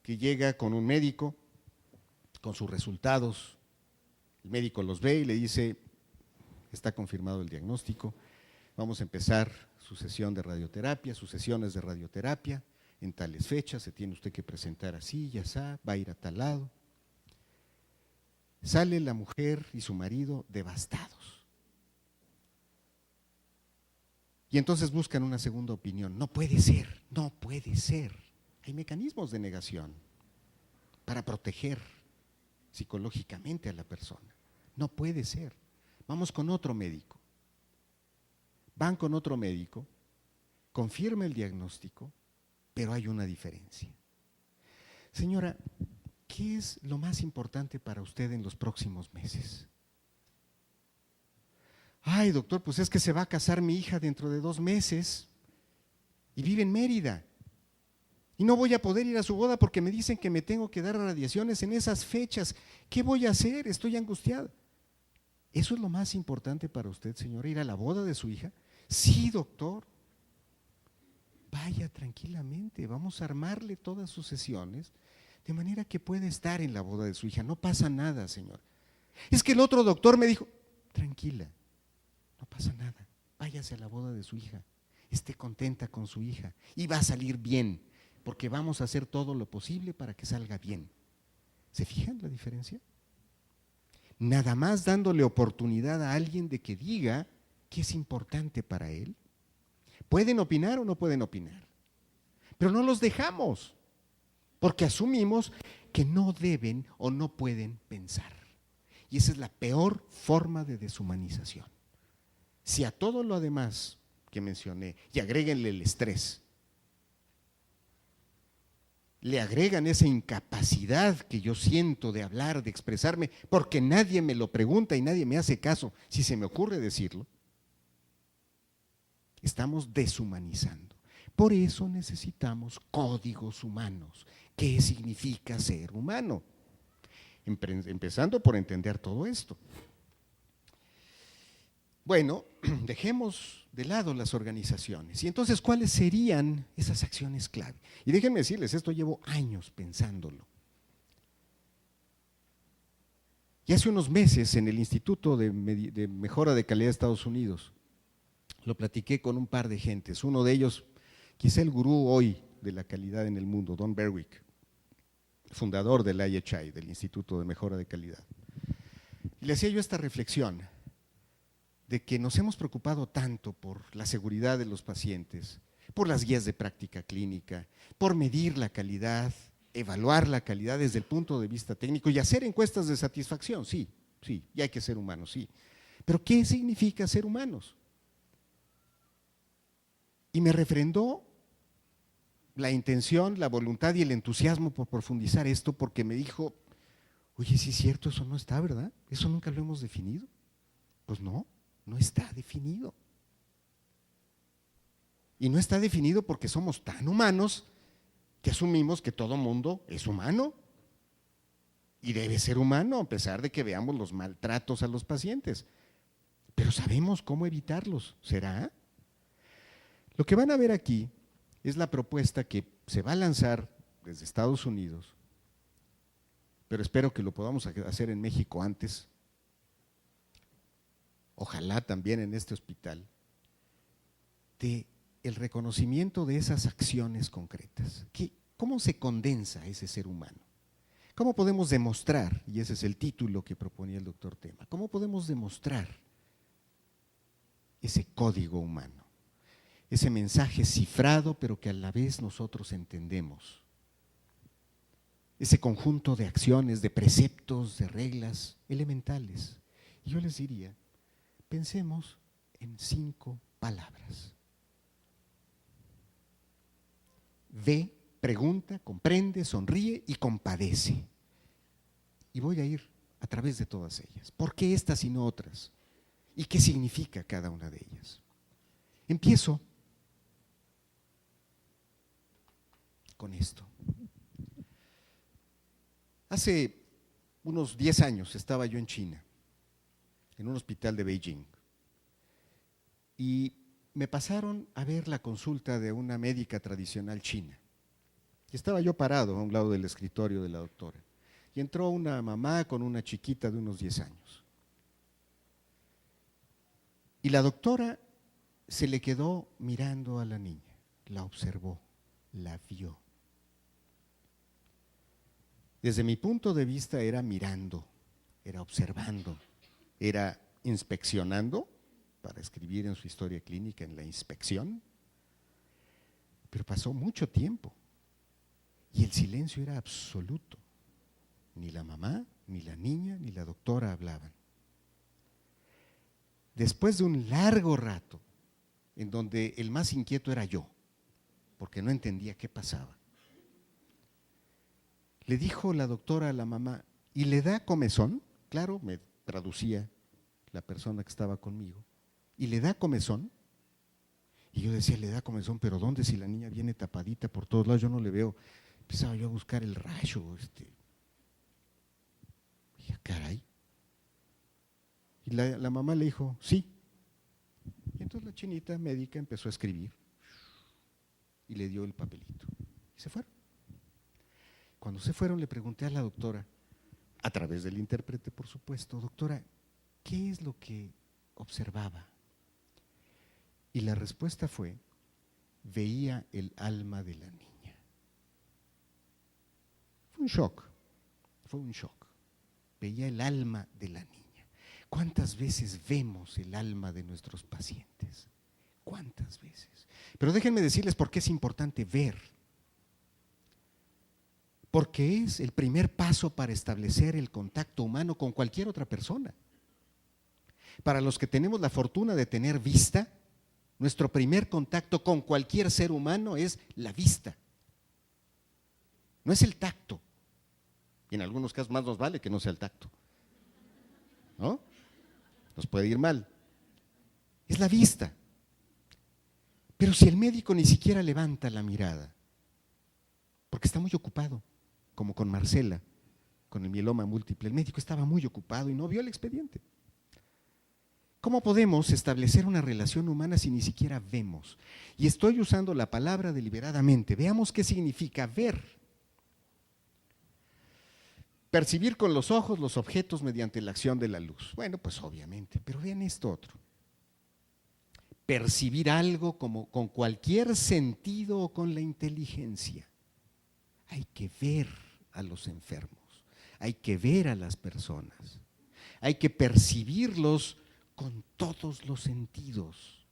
que llega con un médico, con sus resultados, el médico los ve y le dice, está confirmado el diagnóstico, vamos a empezar su sesión de radioterapia, sus sesiones de radioterapia, en tales fechas, se tiene usted que presentar así, ya está, va a ir a tal lado. Sale la mujer y su marido devastados. Y entonces buscan una segunda opinión. No puede ser, no puede ser. Hay mecanismos de negación para proteger psicológicamente a la persona. No puede ser. Vamos con otro médico. Van con otro médico, confirma el diagnóstico, pero hay una diferencia. Señora, ¿qué es lo más importante para usted en los próximos meses? Ay, doctor, pues es que se va a casar mi hija dentro de 2 meses y vive en Mérida. Y no voy a poder ir a su boda porque me dicen que me tengo que dar radiaciones en esas fechas. ¿Qué voy a hacer? Estoy angustiada. ¿Eso es lo más importante para usted, señora, ir a la boda de su hija? Sí, doctor. Vaya tranquilamente, vamos a armarle todas sus sesiones de manera que pueda estar en la boda de su hija. No pasa nada, señor. Es que el otro doctor me dijo, tranquila, no pasa nada, váyase a la boda de su hija, esté contenta con su hija y va a salir bien, porque vamos a hacer todo lo posible para que salga bien. ¿Se fijan la diferencia? Nada más dándole oportunidad a alguien de que diga qué es importante para él. ¿Pueden opinar o no pueden opinar? Pero no los dejamos, porque asumimos que no deben o no pueden pensar. Y esa es la peor forma de deshumanización. Si a todo lo demás que mencioné, y agréguenle el estrés, le agregan esa incapacidad que yo siento de hablar, de expresarme, porque nadie me lo pregunta y nadie me hace caso, si se me ocurre decirlo, estamos deshumanizando. Por eso necesitamos códigos humanos. ¿Qué significa ser humano? Empezando por entender todo esto. Bueno, dejemos de lado las organizaciones. Y entonces, ¿cuáles serían esas acciones clave? Y déjenme decirles, esto llevo años pensándolo. Y hace unos meses en el Instituto de Mejora de Calidad de Estados Unidos, lo platiqué con un par de gentes, uno de ellos, quizá el gurú hoy de la calidad en el mundo, Don Berwick, fundador del IHI, del Instituto de Mejora de Calidad. Y le hacía yo esta reflexión de que nos hemos preocupado tanto por la seguridad de los pacientes, por las guías de práctica clínica, por medir la calidad, evaluar la calidad desde el punto de vista técnico y hacer encuestas de satisfacción, sí, y hay que ser humanos, sí. Pero ¿qué significa ser humanos? Y me refrendó la intención, la voluntad y el entusiasmo por profundizar esto, porque me dijo, oye, sí es cierto, eso no está, ¿verdad? ¿Eso nunca lo hemos definido? Pues no, no está definido. Y no está definido porque somos tan humanos que asumimos que todo mundo es humano y debe ser humano, a pesar de que veamos los maltratos a los pacientes. Pero sabemos cómo evitarlos, ¿será? Lo que van a ver aquí es la propuesta que se va a lanzar desde Estados Unidos, pero espero que lo podamos hacer en México antes, ojalá también en este hospital, de el reconocimiento de esas acciones concretas. ¿Cómo se condensa ese ser humano? ¿Cómo podemos demostrar, y ese es el título que proponía el doctor Tema, cómo podemos demostrar ese código humano? ese mensaje cifrado, pero que a la vez nosotros entendemos. Ese conjunto de acciones, de preceptos, de reglas elementales. Y yo les diría, pensemos en 5 palabras. Ve, pregunta, comprende, sonríe y compadece. Y voy a ir a través de todas ellas. ¿Por qué estas y no otras? ¿Y qué significa cada una de ellas? Empiezo con esto. Hace unos 10 años estaba yo en China, en un hospital de Beijing, y me pasaron a ver la consulta de una médica tradicional china. Y estaba yo parado a un lado del escritorio de la doctora. Y entró una mamá con una chiquita de unos 10 años. Y la doctora se le quedó mirando a la niña, la observó, la vio. Desde mi punto de vista era mirando, era observando, era inspeccionando, para escribir en su historia clínica en la inspección, pero pasó mucho tiempo y el silencio era absoluto. Ni la mamá, ni la niña, ni la doctora hablaban. Después de un largo rato, en donde el más inquieto era yo, porque no entendía qué pasaba, le dijo la doctora a la mamá, ¿y le da comezón? Claro, me traducía la persona que estaba conmigo. ¿Y le da comezón? Y yo decía, le da comezón, pero ¿dónde? Si la niña viene tapadita por todos lados, yo no le veo. Empezaba yo a buscar el rayo. Y caray. Y la mamá le dijo, sí. Y entonces la chinita médica empezó a escribir y le dio el papelito. Y se fueron. Cuando se fueron le pregunté a la doctora, a través del intérprete por supuesto, doctora, ¿qué es lo que observaba? Y la respuesta fue, veía el alma de la niña. Fue un shock. Veía el alma de la niña. ¿Cuántas veces vemos el alma de nuestros pacientes? ¿Cuántas veces? Pero déjenme decirles por qué es importante ver. Porque es el primer paso para establecer el contacto humano con cualquier otra persona. Para los que tenemos la fortuna de tener vista, nuestro primer contacto con cualquier ser humano es la vista. No es el tacto. Y en algunos casos más nos vale que no sea el tacto. ¿No? Nos puede ir mal. Es la vista. Pero si el médico ni siquiera levanta la mirada, porque está muy ocupado, como con Marcela, con el mieloma múltiple, el médico estaba muy ocupado y no vio el expediente. ¿Cómo podemos establecer una relación humana si ni siquiera vemos? Y estoy usando la palabra deliberadamente. Veamos qué significa ver. Percibir con los ojos los objetos mediante la acción de la luz. Bueno, pues obviamente, pero vean esto otro. Percibir algo como con cualquier sentido o con la inteligencia. Hay que ver a los enfermos, hay que ver a las personas, hay que percibirlos con todos los sentidos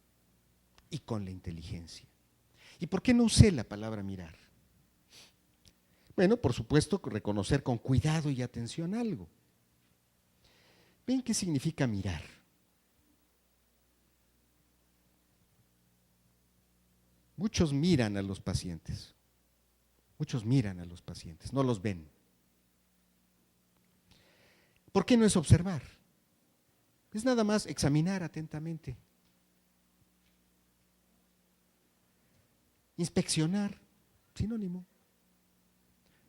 y con la inteligencia. ¿Y por qué no usé la palabra mirar? Bueno, por supuesto, reconocer con cuidado y atención algo. ¿Ven qué significa mirar? Muchos miran a los pacientes. Muchos miran a los pacientes, no los ven. ¿Por qué no es observar? Es nada más examinar atentamente. Inspeccionar, sinónimo.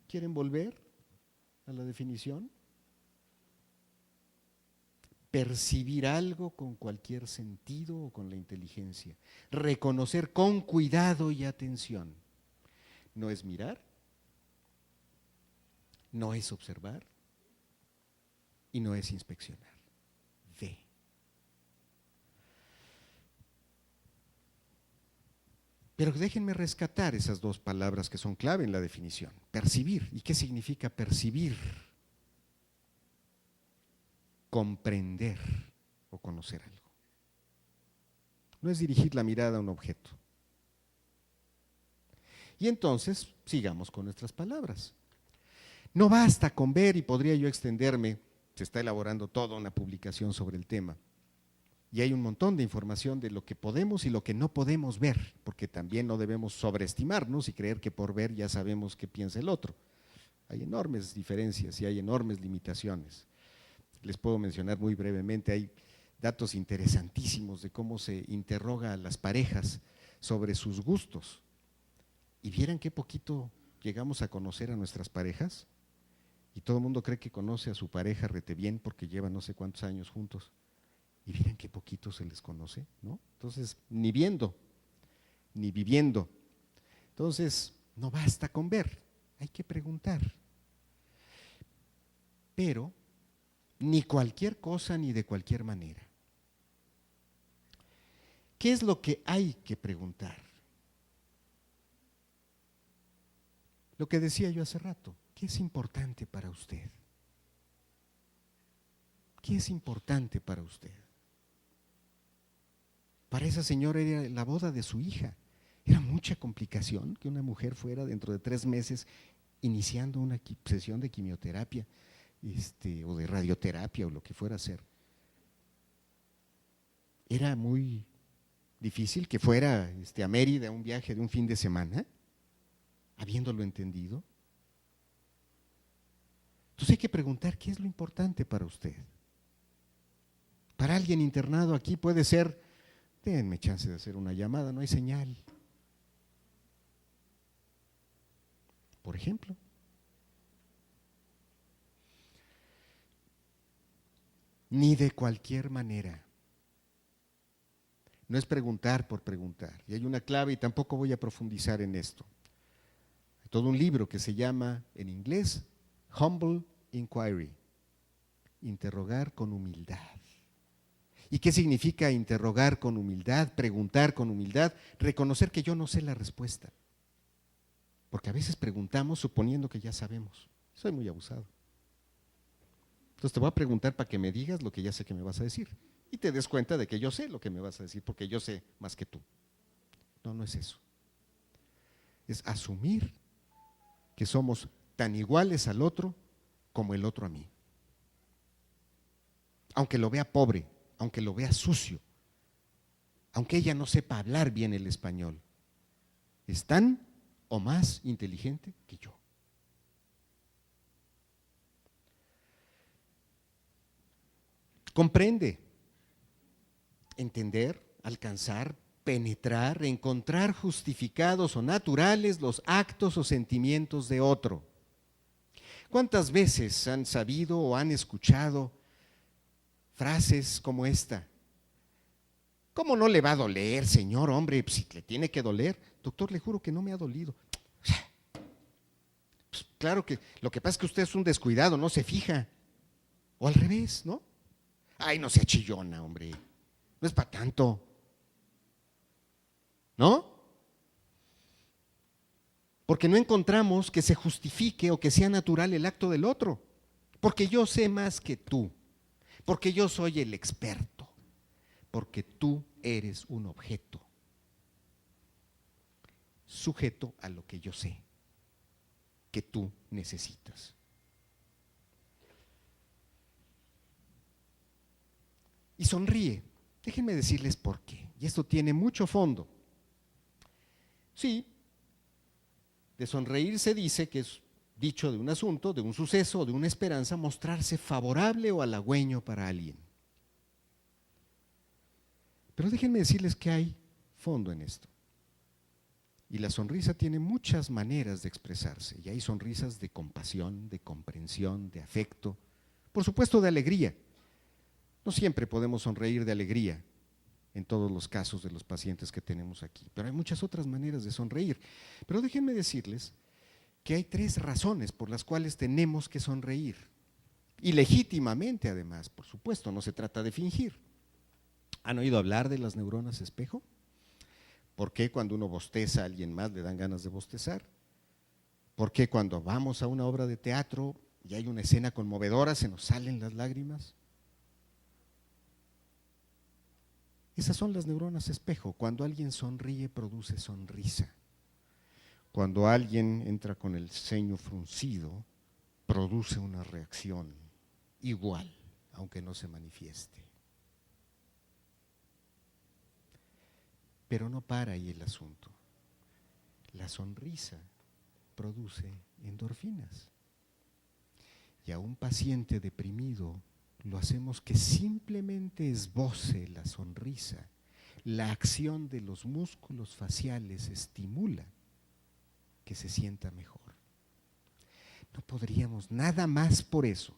¿Quieren volver a la definición? Percibir algo con cualquier sentido o con la inteligencia. Reconocer con cuidado y atención. No es mirar, no es observar y no es inspeccionar. Ve. Pero déjenme rescatar esas dos palabras que son clave en la definición. Percibir. ¿Y qué significa percibir? Comprender o conocer algo. No es dirigir la mirada a un objeto, Y entonces sigamos con nuestras palabras. No basta con ver, y podría yo extenderme, se está elaborando toda una publicación sobre el tema. Y hay un montón de información de lo que podemos y lo que no podemos ver, porque también no debemos sobreestimarnos y creer que por ver ya sabemos qué piensa el otro. Hay enormes diferencias y hay enormes limitaciones. Les puedo mencionar muy brevemente, hay datos interesantísimos de cómo se interroga a las parejas sobre sus gustos. Y vieran qué poquito llegamos a conocer a nuestras parejas, y todo el mundo cree que conoce a su pareja rete bien porque llevan no sé cuántos años juntos. Y miren qué poquito se les conoce, ¿no? Entonces, ni viendo, ni viviendo. Entonces, no basta con ver, hay que preguntar. Pero, ni cualquier cosa ni de cualquier manera. ¿Qué es lo que hay que preguntar? Lo que decía yo hace rato, ¿qué es importante para usted? ¿Qué es importante para usted? Para esa señora era la boda de su hija. Era mucha complicación que una mujer fuera dentro de 3 meses iniciando una sesión de quimioterapia o de radioterapia o lo que fuera a hacer. Era muy difícil que fuera a Mérida a un viaje de un fin de semana, habiéndolo entendido. Entonces hay que preguntar qué es lo importante para usted. Para alguien internado aquí puede ser, denme chance de hacer una llamada, no hay señal. Por ejemplo. Ni de cualquier manera. No es preguntar por preguntar. Y hay una clave y tampoco voy a profundizar en esto. Hay todo un libro que se llama, en inglés, Humble Inquiry. Interrogar con humildad. ¿Y qué significa interrogar con humildad, preguntar con humildad? Reconocer que yo no sé la respuesta. Porque a veces preguntamos suponiendo que ya sabemos. Soy muy abusado. Entonces te voy a preguntar para que me digas lo que ya sé que me vas a decir. Y te des cuenta de que yo sé lo que me vas a decir, porque yo sé más que tú. No, no es eso. Es asumir que somos tan iguales al otro como el otro a mí. Aunque lo vea pobre, aunque lo vea sucio, aunque ella no sepa hablar bien el español, es tan o más inteligente que yo. Comprende, entender, alcanzar, penetrar, encontrar justificados o naturales los actos o sentimientos de otro. ¿Cuántas veces han sabido o han escuchado frases como esta? ¿Cómo no le va a doler, señor? Hombre, si le tiene que doler. Doctor, le juro que no me ha dolido. Pues claro que lo que pasa es que usted es un descuidado, no se fija. O al revés, ¿no? Ay, no sea chillona, hombre. No es para tanto. ¿No? Porque no encontramos que se justifique o que sea natural el acto del otro. Porque yo sé más que tú. Porque yo soy el experto. Porque tú eres un objeto. Sujeto a lo que yo sé. Que tú necesitas. Y sonríe. Déjenme decirles por qué. Y esto tiene mucho fondo. Sí, de sonreír se dice que es dicho de un asunto, de un suceso o de una esperanza, mostrarse favorable o halagüeño para alguien. Pero déjenme decirles que hay fondo en esto. Y la sonrisa tiene muchas maneras de expresarse. Y hay sonrisas de compasión, de comprensión, de afecto, por supuesto de alegría. No siempre podemos sonreír de alegría en todos los casos de los pacientes que tenemos aquí, pero hay muchas otras maneras de sonreír. Pero déjenme decirles que hay 3 razones por las cuales tenemos que sonreír. Y legítimamente además, por supuesto, no se trata de fingir. ¿Han oído hablar de las neuronas espejo? ¿Por qué cuando uno bosteza a alguien más le dan ganas de bostezar? ¿Por qué cuando vamos a una obra de teatro y hay una escena conmovedora se nos salen las lágrimas? Esas son las neuronas espejo. Cuando alguien sonríe, produce sonrisa. Cuando alguien entra con el ceño fruncido, produce una reacción igual, aunque no se manifieste. Pero no para ahí el asunto. La sonrisa produce endorfinas. Y a un paciente deprimido lo hacemos que simplemente esboce la sonrisa. La acción de los músculos faciales estimula que se sienta mejor. No podríamos nada más por eso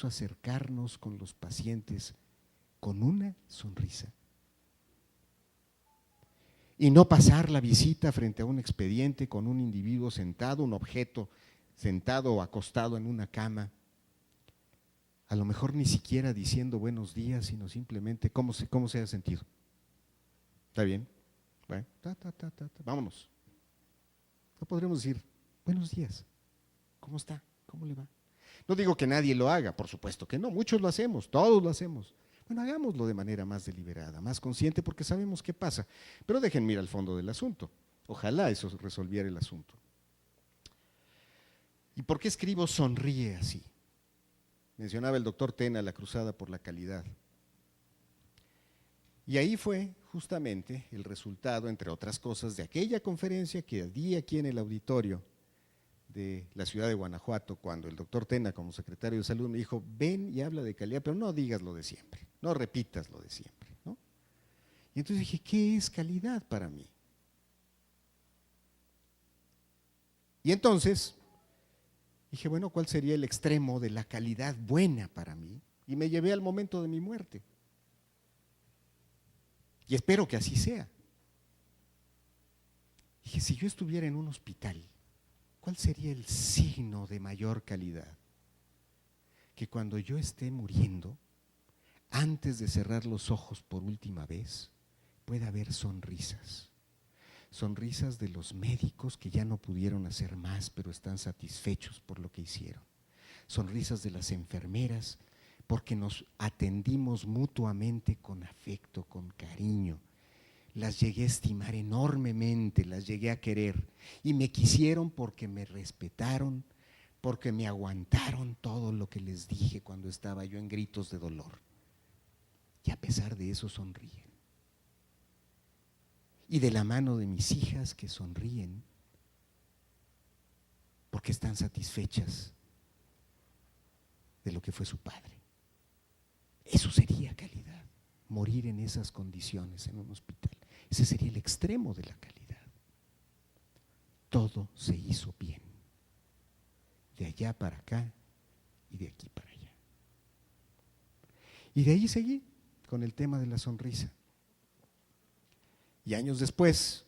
acercarnos con los pacientes con una sonrisa. Y no pasar la visita frente a un expediente con un individuo sentado, un objeto sentado o acostado en una cama, a lo mejor ni siquiera diciendo buenos días, sino simplemente cómo se ha sentido. ¿Está bien? Bueno, vámonos. No podremos decir buenos días, ¿cómo está? ¿Cómo le va? No digo que nadie lo haga, por supuesto que no, muchos lo hacemos, todos lo hacemos. Bueno, hagámoslo de manera más deliberada, más consciente, porque sabemos qué pasa. Pero déjenme ir al fondo del asunto. Ojalá eso resolviera el asunto. ¿Y por qué escribo sonríe así? Mencionaba el doctor Tena la cruzada por la calidad. Y ahí fue justamente el resultado, entre otras cosas, de aquella conferencia que di aquí en el auditorio de la ciudad de Guanajuato, cuando el doctor Tena, como secretario de Salud, me dijo, ven y habla de calidad, pero no digas lo de siempre, no repitas lo de siempre, ¿no? Y entonces dije, ¿qué es calidad para mí? Y entonces dije, bueno, ¿cuál sería el extremo de la calidad buena para mí? Y me llevé al momento de mi muerte. Y espero que así sea. Dije, si yo estuviera en un hospital, ¿cuál sería el signo de mayor calidad? Que cuando yo esté muriendo, antes de cerrar los ojos por última vez, pueda haber sonrisas. Sonrisas de los médicos que ya no pudieron hacer más, pero están satisfechos por lo que hicieron. Sonrisas de las enfermeras, porque nos atendimos mutuamente con afecto, con cariño. Las llegué a estimar enormemente, las llegué a querer y me quisieron porque me respetaron, porque me aguantaron todo lo que les dije cuando estaba yo en gritos de dolor. Y a pesar de eso sonríen. Y de la mano de mis hijas que sonríen porque están satisfechas de lo que fue su padre. Eso sería calidad, morir en esas condiciones en un hospital. Ese sería el extremo de la calidad. Todo se hizo bien, de allá para acá y de aquí para allá. Y de ahí seguí con el tema de la sonrisa. Y años después,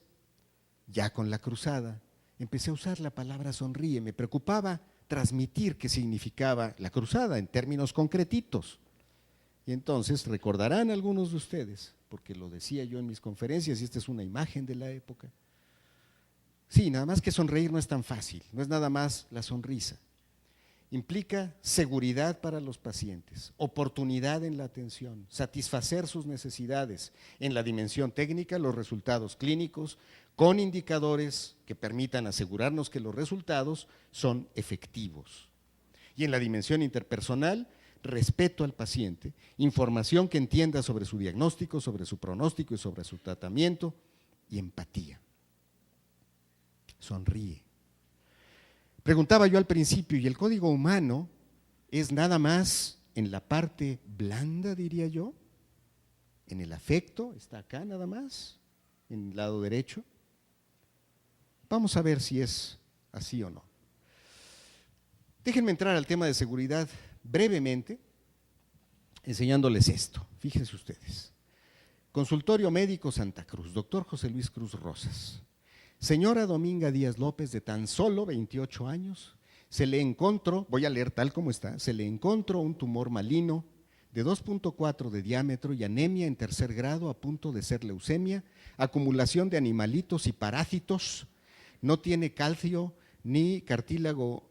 ya con la cruzada, empecé a usar la palabra sonríe. Me preocupaba transmitir qué significaba la cruzada en términos concretitos. Y entonces recordarán algunos de ustedes, porque lo decía yo en mis conferencias y esta es una imagen de la época. Sí, nada más que sonreír no es tan fácil, no es nada más la sonrisa. Implica seguridad para los pacientes, oportunidad en la atención, satisfacer sus necesidades en la dimensión técnica, los resultados clínicos, con indicadores que permitan asegurarnos que los resultados son efectivos. Y en la dimensión interpersonal, respeto al paciente, información que entienda sobre su diagnóstico, sobre su pronóstico y sobre su tratamiento, y empatía. Sonríe. Preguntaba yo al principio, ¿y el código humano es nada más en la parte blanda, diría yo? ¿En el afecto? ¿Está acá nada más? ¿En el lado derecho? Vamos a ver si es así o no. Déjenme entrar al tema de seguridad brevemente, enseñándoles esto. Fíjense ustedes. Consultorio Médico Santa Cruz, doctor José Luis Cruz Rosas. Señora Dominga Díaz López, de tan solo 28 años, se le encontró, voy a leer tal como está, se le encontró un tumor maligno de 2.4 de diámetro y anemia en 3er grado a punto de ser leucemia, acumulación de animalitos y parásitos, no tiene calcio ni cartílago,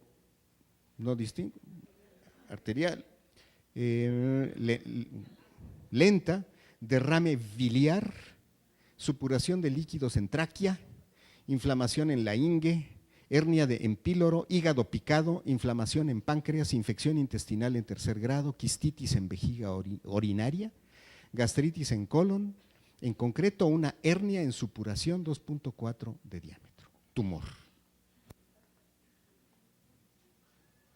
no distingo, arterial, lenta, derrame biliar, supuración de líquidos en tráquea, inflamación en la ingle, hernia en píloro, hígado picado, inflamación en páncreas, infección intestinal en tercer grado, quistitis en vejiga urinaria, gastritis en colon, en concreto una hernia en supuración 2.4 de diámetro, tumor.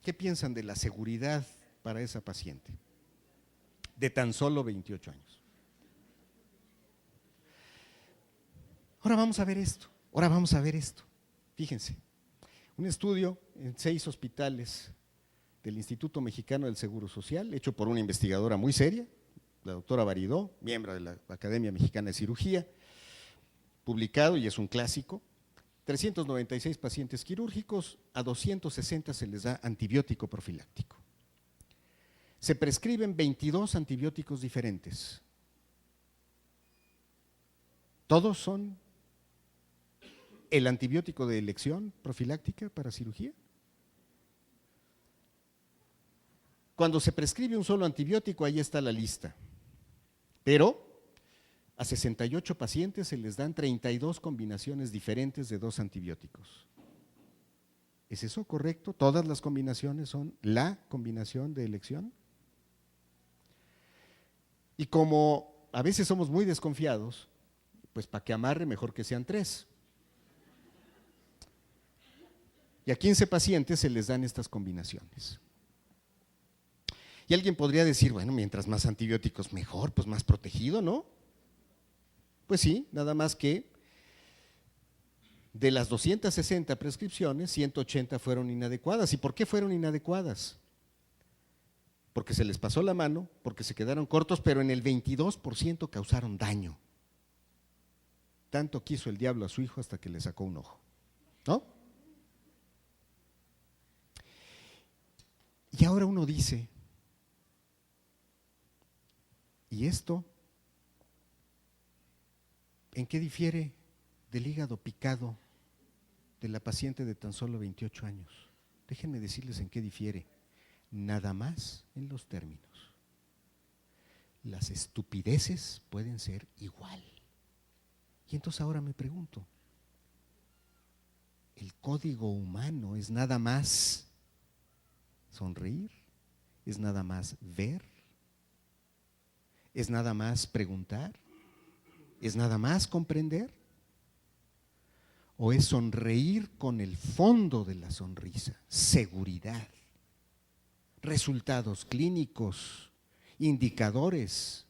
¿Qué piensan de la seguridad para esa paciente? De tan solo 28 años. Ahora vamos a ver esto, Fíjense, un estudio en 6 hospitales del Instituto Mexicano del Seguro Social, hecho por una investigadora muy seria, la doctora Baridó, miembro de la Academia Mexicana de Cirugía, publicado y es un clásico. 396 pacientes quirúrgicos, a 260 se les da antibiótico profiláctico. Se prescriben 22 antibióticos diferentes. Todos son el antibiótico de elección profiláctica para cirugía. Cuando se prescribe un solo antibiótico, ahí está la lista. Pero a 68 pacientes se les dan 32 combinaciones diferentes de 2 antibióticos. ¿Es eso correcto? ¿Todas las combinaciones son la combinación de elección? Y como a veces somos muy desconfiados, pues para que amarre mejor que sean 3. Y a 15 pacientes se les dan estas combinaciones. Y alguien podría decir, bueno, mientras más antibióticos mejor, pues más protegido, ¿no? Pues sí, nada más que de las 260 prescripciones, 180 fueron inadecuadas. ¿Y por qué fueron inadecuadas? Porque se les pasó la mano, porque se quedaron cortos, pero en el 22% causaron daño. Tanto quiso el diablo a su hijo hasta que le sacó un ojo, ¿no? Y ahora uno dice, ¿y esto en qué difiere del hígado picado de la paciente de tan solo 28 años? Déjenme decirles en qué difiere. Nada más en los términos. Las estupideces pueden ser igual. Y entonces ahora me pregunto, ¿el código humano es nada más sonreír? ¿Es nada más ver? ¿Es nada más preguntar? ¿Es nada más comprender? ¿O es sonreír con el fondo de la sonrisa? Seguridad, resultados clínicos, indicadores,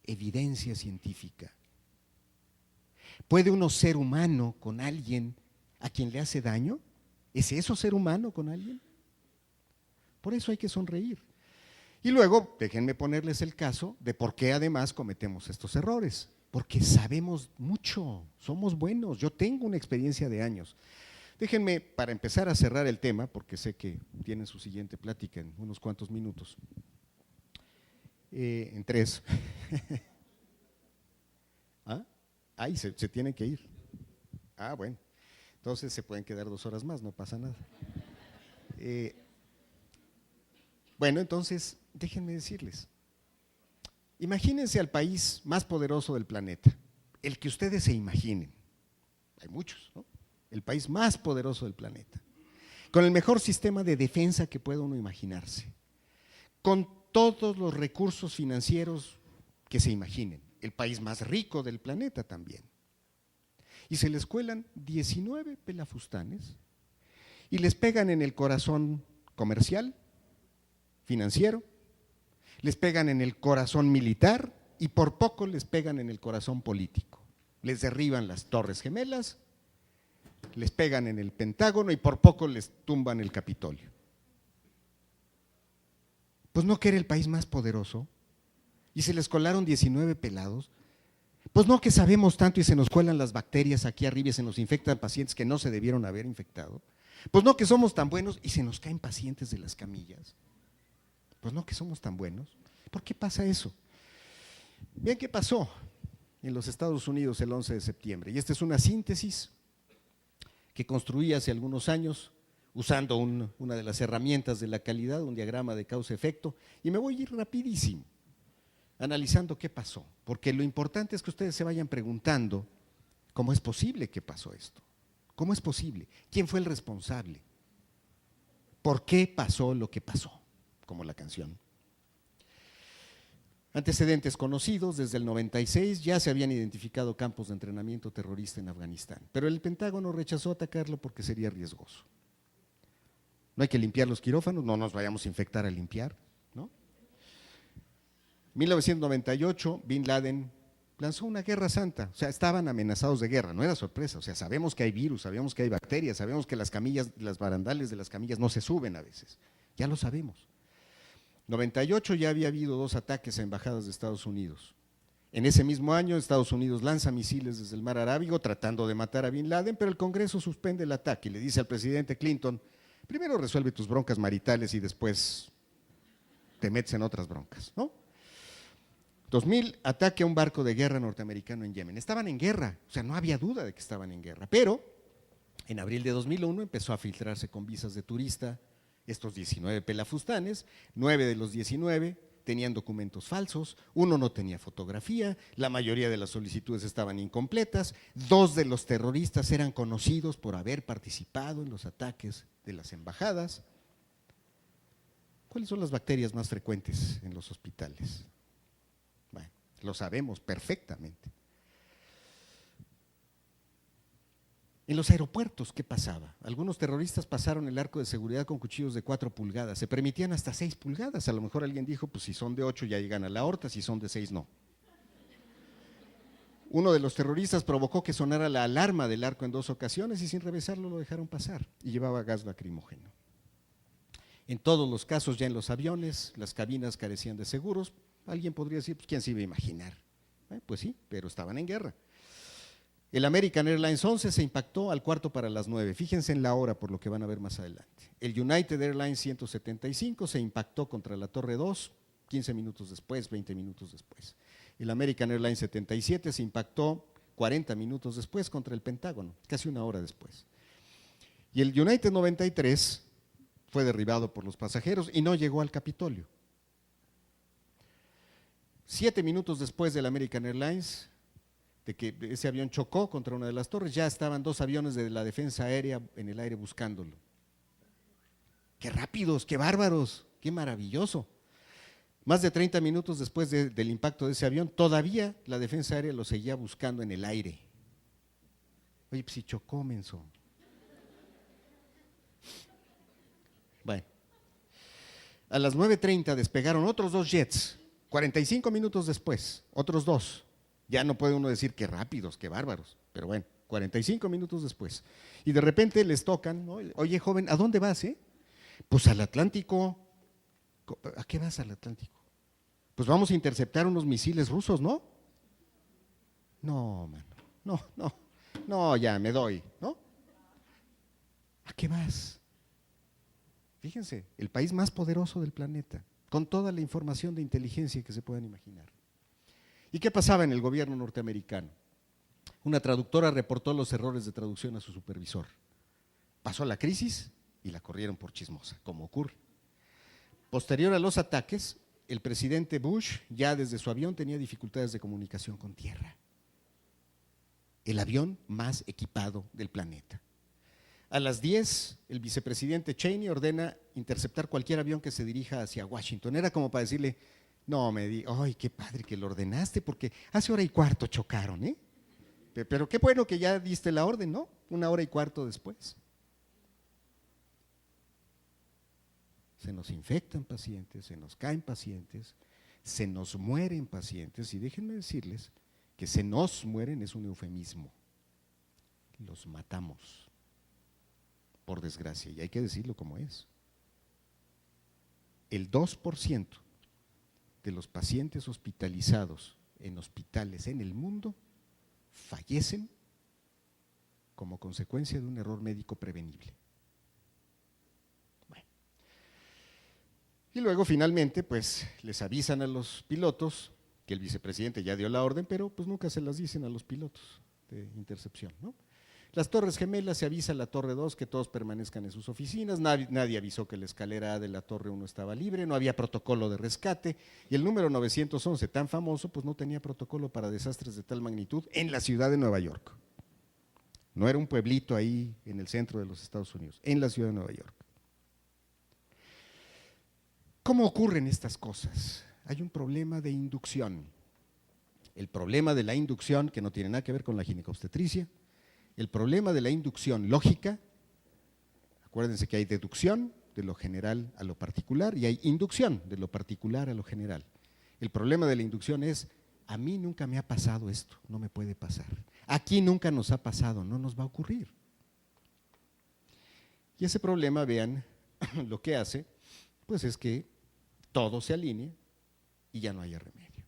evidencia científica. ¿Puede uno ser humano con alguien a quien le hace daño? ¿Es eso ser humano con alguien? Por eso hay que sonreír. Y luego, déjenme ponerles el caso de por qué además cometemos estos errores. Porque sabemos mucho, somos buenos, yo tengo una experiencia de años. Déjenme, para empezar a cerrar el tema, porque sé que tienen su siguiente plática en unos cuantos minutos, en 3. ¿Ah? Ahí se tienen que ir. Ah, bueno, entonces se pueden quedar 2 horas más, no pasa nada. Bueno, entonces, déjenme decirles, imagínense al país más poderoso del planeta, el que ustedes se imaginen, hay muchos, ¿no? El país más poderoso del planeta, con el mejor sistema de defensa que pueda uno imaginarse, con todos los recursos financieros que se imaginen, el país más rico del planeta también. Y se les cuelan 19 pelafustanes y les pegan en el corazón comercial, financiero, les pegan en el corazón militar y por poco les pegan en el corazón político. Les derriban las Torres Gemelas, les pegan en el Pentágono y por poco les tumban el Capitolio. Pues no que era el país más poderoso y se les colaron 19 pelados. Pues no que sabemos tanto y se nos cuelan las bacterias aquí arriba y se nos infectan pacientes que no se debieron haber infectado. Pues no que somos tan buenos y se nos caen pacientes de las camillas. Pues no que somos tan buenos. ¿Por qué pasa eso? Vean qué pasó en los Estados Unidos el 11 de septiembre. Y esta es una síntesis que construí hace algunos años usando una de las herramientas de la calidad, un diagrama de causa-efecto, y me voy a ir rapidísimo analizando qué pasó, porque lo importante es que ustedes se vayan preguntando cómo es posible que pasó esto. ¿Cómo es posible? ¿Quién fue el responsable? ¿Por qué pasó lo que pasó? Como la canción. Antecedentes conocidos, desde el 96 ya se habían identificado campos de entrenamiento terrorista en Afganistán, pero el Pentágono rechazó atacarlo porque sería riesgoso. No hay que limpiar los quirófanos, no nos vayamos a infectar al limpiar, ¿no? 1998, Bin Laden lanzó una guerra santa, o sea, estaban amenazados de guerra, no era sorpresa, o sea, sabemos que hay virus, sabemos que hay bacterias, sabemos que las camillas, las barandales de las camillas no se suben a veces, ya lo sabemos. 98 ya había habido 2 ataques a embajadas de Estados Unidos. En ese mismo año, Estados Unidos lanza misiles desde el mar Arábigo tratando de matar a Bin Laden, pero el Congreso suspende el ataque y le dice al presidente Clinton, primero resuelve tus broncas maritales y después te metes en otras broncas, ¿no? 2000, ataque a un barco de guerra norteamericano en Yemen. Estaban en guerra, o sea, no había duda de que estaban en guerra, pero en abril de 2001 empezó a filtrarse con visas de turista estos 19 pelafustanes, 9 de los 19 tenían documentos falsos, 1 no tenía fotografía, la mayoría de las solicitudes estaban incompletas, 2 de los terroristas eran conocidos por haber participado en los ataques de las embajadas. ¿Cuáles son las bacterias más frecuentes en los hospitales? Bueno, lo sabemos perfectamente. En los aeropuertos, ¿qué pasaba? Algunos terroristas pasaron el arco de seguridad con cuchillos de 4 pulgadas, se permitían hasta 6 pulgadas, a lo mejor alguien dijo, pues si son de 8 ya llegan a la aorta, si son de 6 no. Uno de los terroristas provocó que sonara la alarma del arco en 2 ocasiones y sin revisarlo lo dejaron pasar y llevaba gas lacrimógeno. En todos los casos, ya en los aviones, las cabinas carecían de seguros. Alguien podría decir, pues ¿quién se iba a imaginar? Pues sí, pero estaban en guerra. El American Airlines 11 se impactó al 8:45, fíjense en la hora por lo que van a ver más adelante. El United Airlines 175 se impactó contra la Torre 2, 15 minutos después, 20 minutos después. El American Airlines 77 se impactó 40 minutos después contra el Pentágono, casi 1 hora después. Y el United 93 fue derribado por los pasajeros y no llegó al Capitolio. 7 minutos después del American Airlines, de que ese avión chocó contra una de las torres, ya estaban 2 aviones de la defensa aérea en el aire buscándolo. ¡Qué rápidos, qué bárbaros, qué maravilloso! Más de 30 minutos después del impacto de ese avión, todavía la defensa aérea lo seguía buscando en el aire. Oye, pues si chocó, menso. Bueno, a las 9:30 despegaron otros 2 jets, 45 minutos después, otros 2. Ya no puede uno decir qué rápidos, qué bárbaros, pero bueno, 45 minutos después. Y de repente les tocan, ¿no? Oye, joven, ¿a dónde vas, Pues al Atlántico. ¿A qué vas al Atlántico? Pues vamos a interceptar unos misiles rusos, ¿no? No, mano, no, ya me doy, ¿no? ¿A qué vas? Fíjense, el país más poderoso del planeta, con toda la información de inteligencia que se puedan imaginar. ¿Y qué pasaba en el gobierno norteamericano? Una traductora reportó los errores de traducción a su supervisor. Pasó la crisis y la corrieron por chismosa, como ocurre. Posterior a los ataques, el presidente Bush ya desde su avión tenía dificultades de comunicación con tierra. El avión más equipado del planeta. A las 10, el vicepresidente Cheney ordena interceptar cualquier avión que se dirija hacia Washington. Era como para decirle, no, me di, ay, qué padre que lo ordenaste, porque hace 1:15 chocaron, Pero qué bueno que ya diste la orden, ¿no? 1:15 después. Se nos infectan pacientes, se nos caen pacientes, se nos mueren pacientes, y déjenme decirles que se nos mueren es un eufemismo. Los matamos, por desgracia, y hay que decirlo como es. El 2% de los pacientes hospitalizados en hospitales en el mundo fallecen como consecuencia de un error médico prevenible. Bueno. Y luego finalmente pues les avisan a los pilotos que el vicepresidente ya dio la orden, pero pues nunca se las dicen a los pilotos de intercepción, ¿no? Las Torres Gemelas, se avisa a la Torre 2 que todos permanezcan en sus oficinas, nadie avisó que la escalera A de la Torre 1 estaba libre, no había protocolo de rescate, y el número 911, tan famoso, pues no tenía protocolo para desastres de tal magnitud en la ciudad de Nueva York. no era un pueblito ahí en el centro de los Estados Unidos, en la ciudad de Nueva York. ¿Cómo ocurren estas cosas? Hay un problema de inducción. El problema de la inducción, que no tiene nada que ver con la ginecobstetricia, el problema de la inducción lógica, acuérdense que hay deducción de lo general a lo particular y hay inducción de lo particular a lo general. El problema de la inducción es, a mí nunca me ha pasado esto, no me puede pasar. Aquí nunca nos ha pasado, no nos va a ocurrir. Y ese problema, vean, lo que hace, pues es que todo se alinea y ya no haya remedio.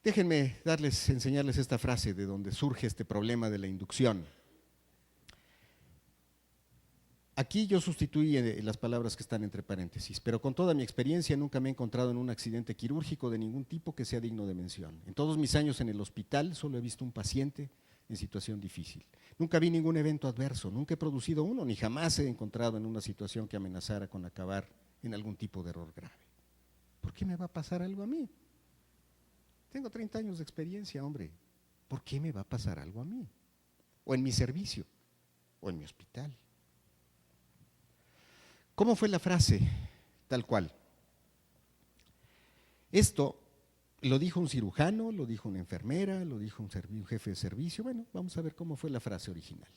Déjenme enseñarles esta frase de donde surge este problema de la inducción. Aquí yo sustituí las palabras que están entre paréntesis, pero con toda mi experiencia nunca me he encontrado en un accidente quirúrgico de ningún tipo que sea digno de mención. En todos mis años en el hospital solo he visto un paciente en situación difícil. Nunca vi ningún evento adverso, nunca he producido uno, ni jamás he encontrado en una situación que amenazara con acabar en algún tipo de error grave. ¿Por qué me va a pasar algo a mí? Tengo 30 años de experiencia, hombre. ¿Por qué me va a pasar algo a mí? O en mi servicio, o en mi hospital. ¿Cómo fue la frase? Tal cual. Esto lo dijo un cirujano, lo dijo una enfermera, lo dijo un jefe de servicio. Bueno, vamos a ver cómo fue la frase original.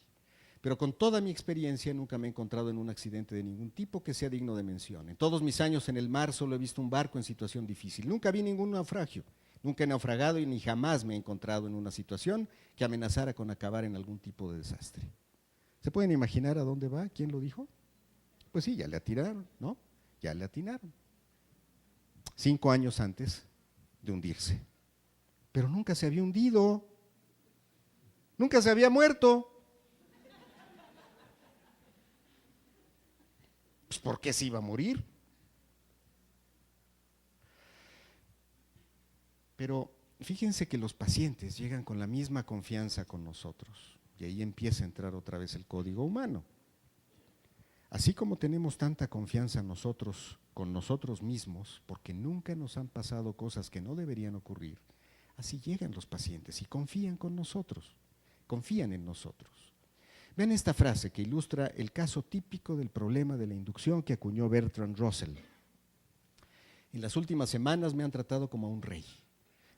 Pero con toda mi experiencia nunca me he encontrado en un accidente de ningún tipo que sea digno de mención. En todos mis años en el mar solo he visto un barco en situación difícil. Nunca vi ningún naufragio. Nunca he naufragado y ni jamás me he encontrado en una situación que amenazara con acabar en algún tipo de desastre. ¿Se pueden imaginar a dónde va? ¿Quién lo dijo? Pues sí, ya le atinaron, ¿no? Ya le atinaron. 5 años antes de hundirse. Pero nunca se había hundido. Nunca se había muerto. Pues ¿por qué se iba a morir? Pero fíjense que los pacientes llegan con la misma confianza con nosotros y ahí empieza a entrar otra vez el código humano. Así como tenemos tanta confianza nosotros con nosotros mismos, porque nunca nos han pasado cosas que no deberían ocurrir, así llegan los pacientes y confían con nosotros, confían en nosotros. Vean esta frase que ilustra el caso típico del problema de la inducción que acuñó Bertrand Russell. En las últimas semanas me han tratado como a un rey.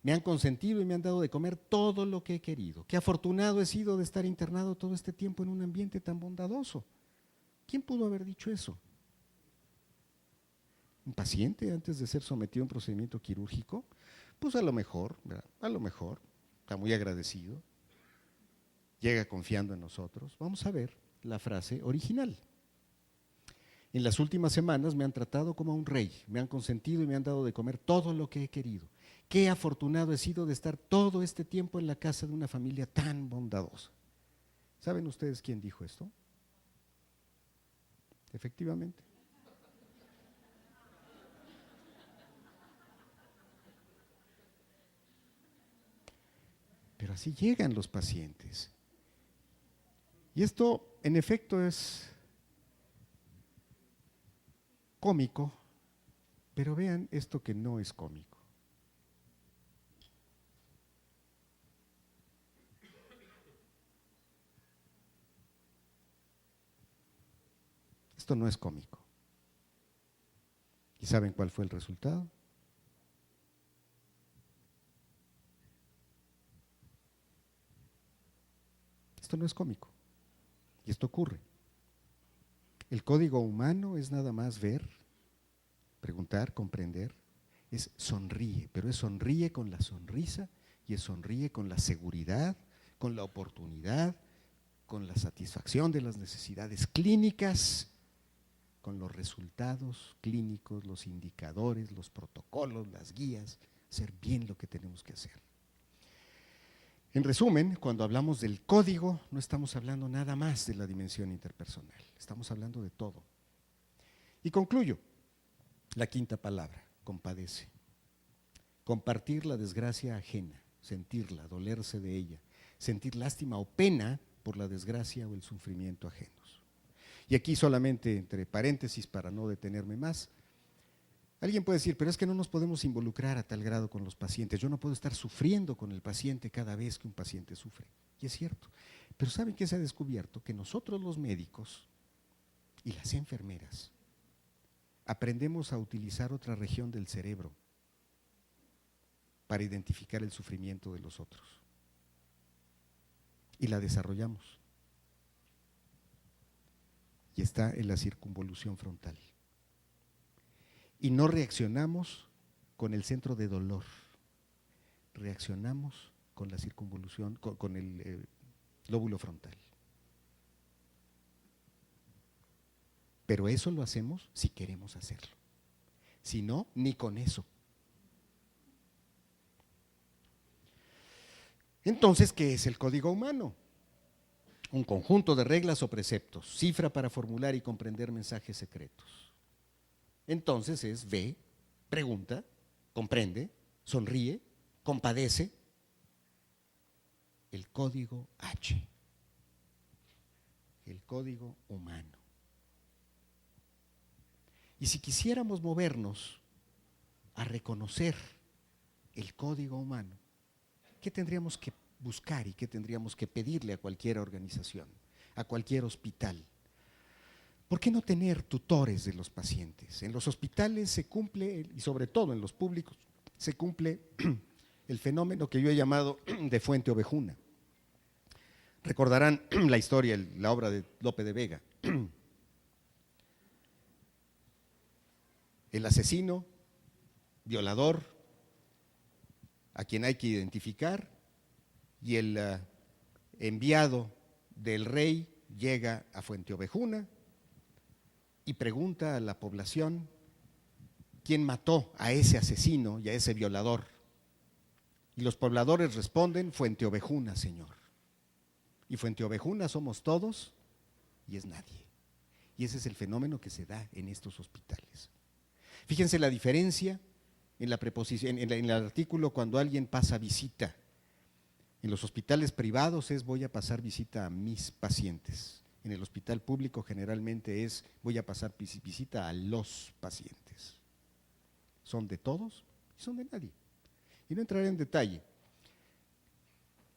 Me han consentido y me han dado de comer todo lo que he querido. Qué afortunado he sido de estar internado todo este tiempo en un ambiente tan bondadoso. ¿Quién pudo haber dicho eso? ¿Un paciente antes de ser sometido a un procedimiento quirúrgico? Pues a lo mejor, ¿verdad? A lo mejor, está muy agradecido, llega confiando en nosotros. Vamos a ver la frase original. En las últimas semanas me han tratado como a un rey, me han consentido y me han dado de comer todo lo que he querido. Qué afortunado he sido de estar todo este tiempo en la casa de una familia tan bondadosa. ¿Saben ustedes quién dijo esto? Efectivamente. Pero así llegan los pacientes. Y esto, en efecto, es cómico, pero vean esto que no es cómico. Esto no es cómico. ¿Y saben cuál fue el resultado? Esto no es cómico. Y esto ocurre. El código humano es nada más ver, preguntar, comprender. Es sonríe, pero es sonríe con la sonrisa y es sonríe con la seguridad, con la oportunidad, con la satisfacción de las necesidades clínicas, con los resultados clínicos, los indicadores, los protocolos, las guías, hacer bien lo que tenemos que hacer. En resumen, cuando hablamos del código, no estamos hablando nada más de la dimensión interpersonal, estamos hablando de todo. Y concluyo, la quinta palabra, compadece. Compartir la desgracia ajena, sentirla, dolerse de ella, sentir lástima o pena por la desgracia o el sufrimiento ajenos. Y aquí solamente entre paréntesis para no detenerme más, Alguien puede decir, pero es que no nos podemos involucrar a tal grado con los pacientes. Yo no puedo estar sufriendo con el paciente cada vez que un paciente sufre. Y es cierto. Pero ¿saben qué se ha descubierto? Que nosotros los médicos y las enfermeras aprendemos a utilizar otra región del cerebro para identificar el sufrimiento de los otros. Y la desarrollamos. Y está en la circunvolución frontal. Y no reaccionamos con el centro de dolor, reaccionamos con la circunvolución, con el lóbulo frontal. Pero eso lo hacemos si queremos hacerlo. Si no, ni con eso. Entonces, ¿qué es el código humano? Un conjunto de reglas o preceptos, cifra para formular y comprender mensajes secretos. Entonces es ve, pregunta, comprende, sonríe, compadece. El código H, el código humano. Y si quisiéramos movernos a reconocer el código humano, ¿qué tendríamos que buscar y qué tendríamos que pedirle a cualquier organización, a cualquier hospital? ¿Por qué no tener tutores de los pacientes? En los hospitales se cumple, y sobre todo en los públicos, se cumple el fenómeno que yo he llamado de fuente ovejuna. Recordarán la historia, la obra de Lope de Vega. El asesino, violador, a quien hay que identificar, y el enviado del rey llega a Fuente Ovejuna y pregunta a la población quién mató a ese asesino y a ese violador. Y los pobladores responden, Fuente Ovejuna, señor. Y Fuente Ovejuna somos todos y es nadie. Y ese es el fenómeno que se da en estos hospitales. Fíjense la diferencia en la preposición, en el artículo cuando alguien pasa visita. En los hospitales privados es voy a pasar visita a mis pacientes. En el hospital público generalmente es voy a pasar visita a los pacientes. Son de todos y son de nadie. Y no entraré en detalle.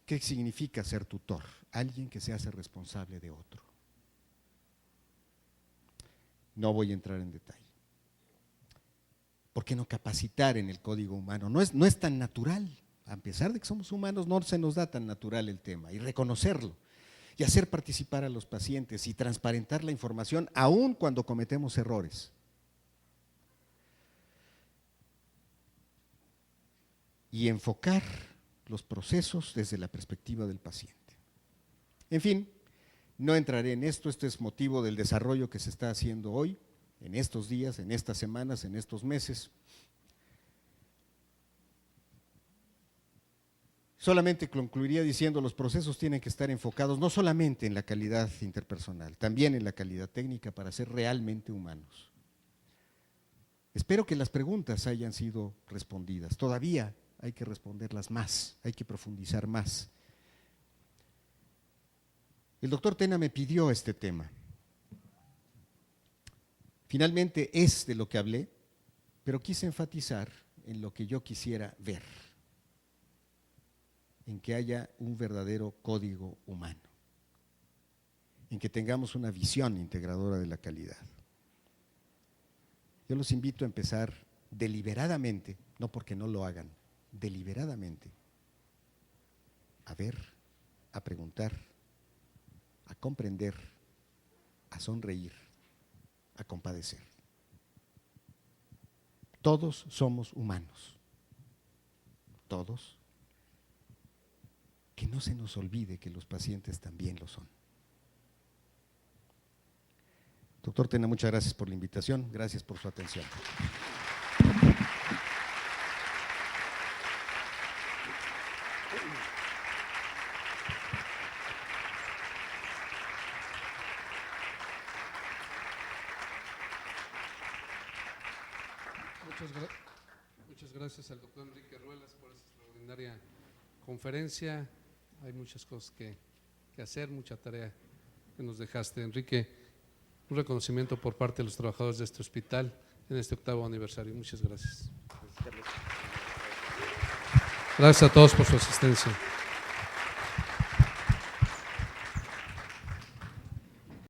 ¿Qué significa ser tutor? Alguien que se hace responsable de otro. No voy a entrar en detalle. ¿Por qué no capacitar en el código humano? No es tan natural. A pesar de que somos humanos, no se nos da tan natural el tema. Y reconocerlo. Y hacer participar a los pacientes y transparentar la información, aun cuando cometemos errores. Y enfocar los procesos desde la perspectiva del paciente. En fin, no entraré en esto, este es motivo del desarrollo que se está haciendo hoy, en estos días, en estas semanas, en estos meses. Solamente concluiría diciendo los procesos tienen que estar enfocados no solamente en la calidad interpersonal, también en la calidad técnica para ser realmente humanos. Espero que las preguntas hayan sido respondidas. Todavía hay que responderlas más, hay que profundizar más. El doctor Tena me pidió este tema. Finalmente es de lo que hablé, pero quise enfatizar en lo que yo quisiera ver, en que haya un verdadero código humano, en que tengamos una visión integradora de la calidad. Yo los invito a empezar deliberadamente, no porque no lo hagan, deliberadamente, a ver, a preguntar, a comprender, a sonreír, a compadecer. Todos somos humanos, todos. Que no se nos olvide que los pacientes también lo son. Doctor Tena, muchas gracias por la invitación, gracias por su atención. Muchas gracias al doctor Enrique Ruelas por esta extraordinaria conferencia. Hay muchas cosas que hacer, mucha tarea que nos dejaste, Enrique. Un reconocimiento por parte de los trabajadores de este hospital en este 8º aniversario. Muchas gracias. Gracias a todos por su asistencia.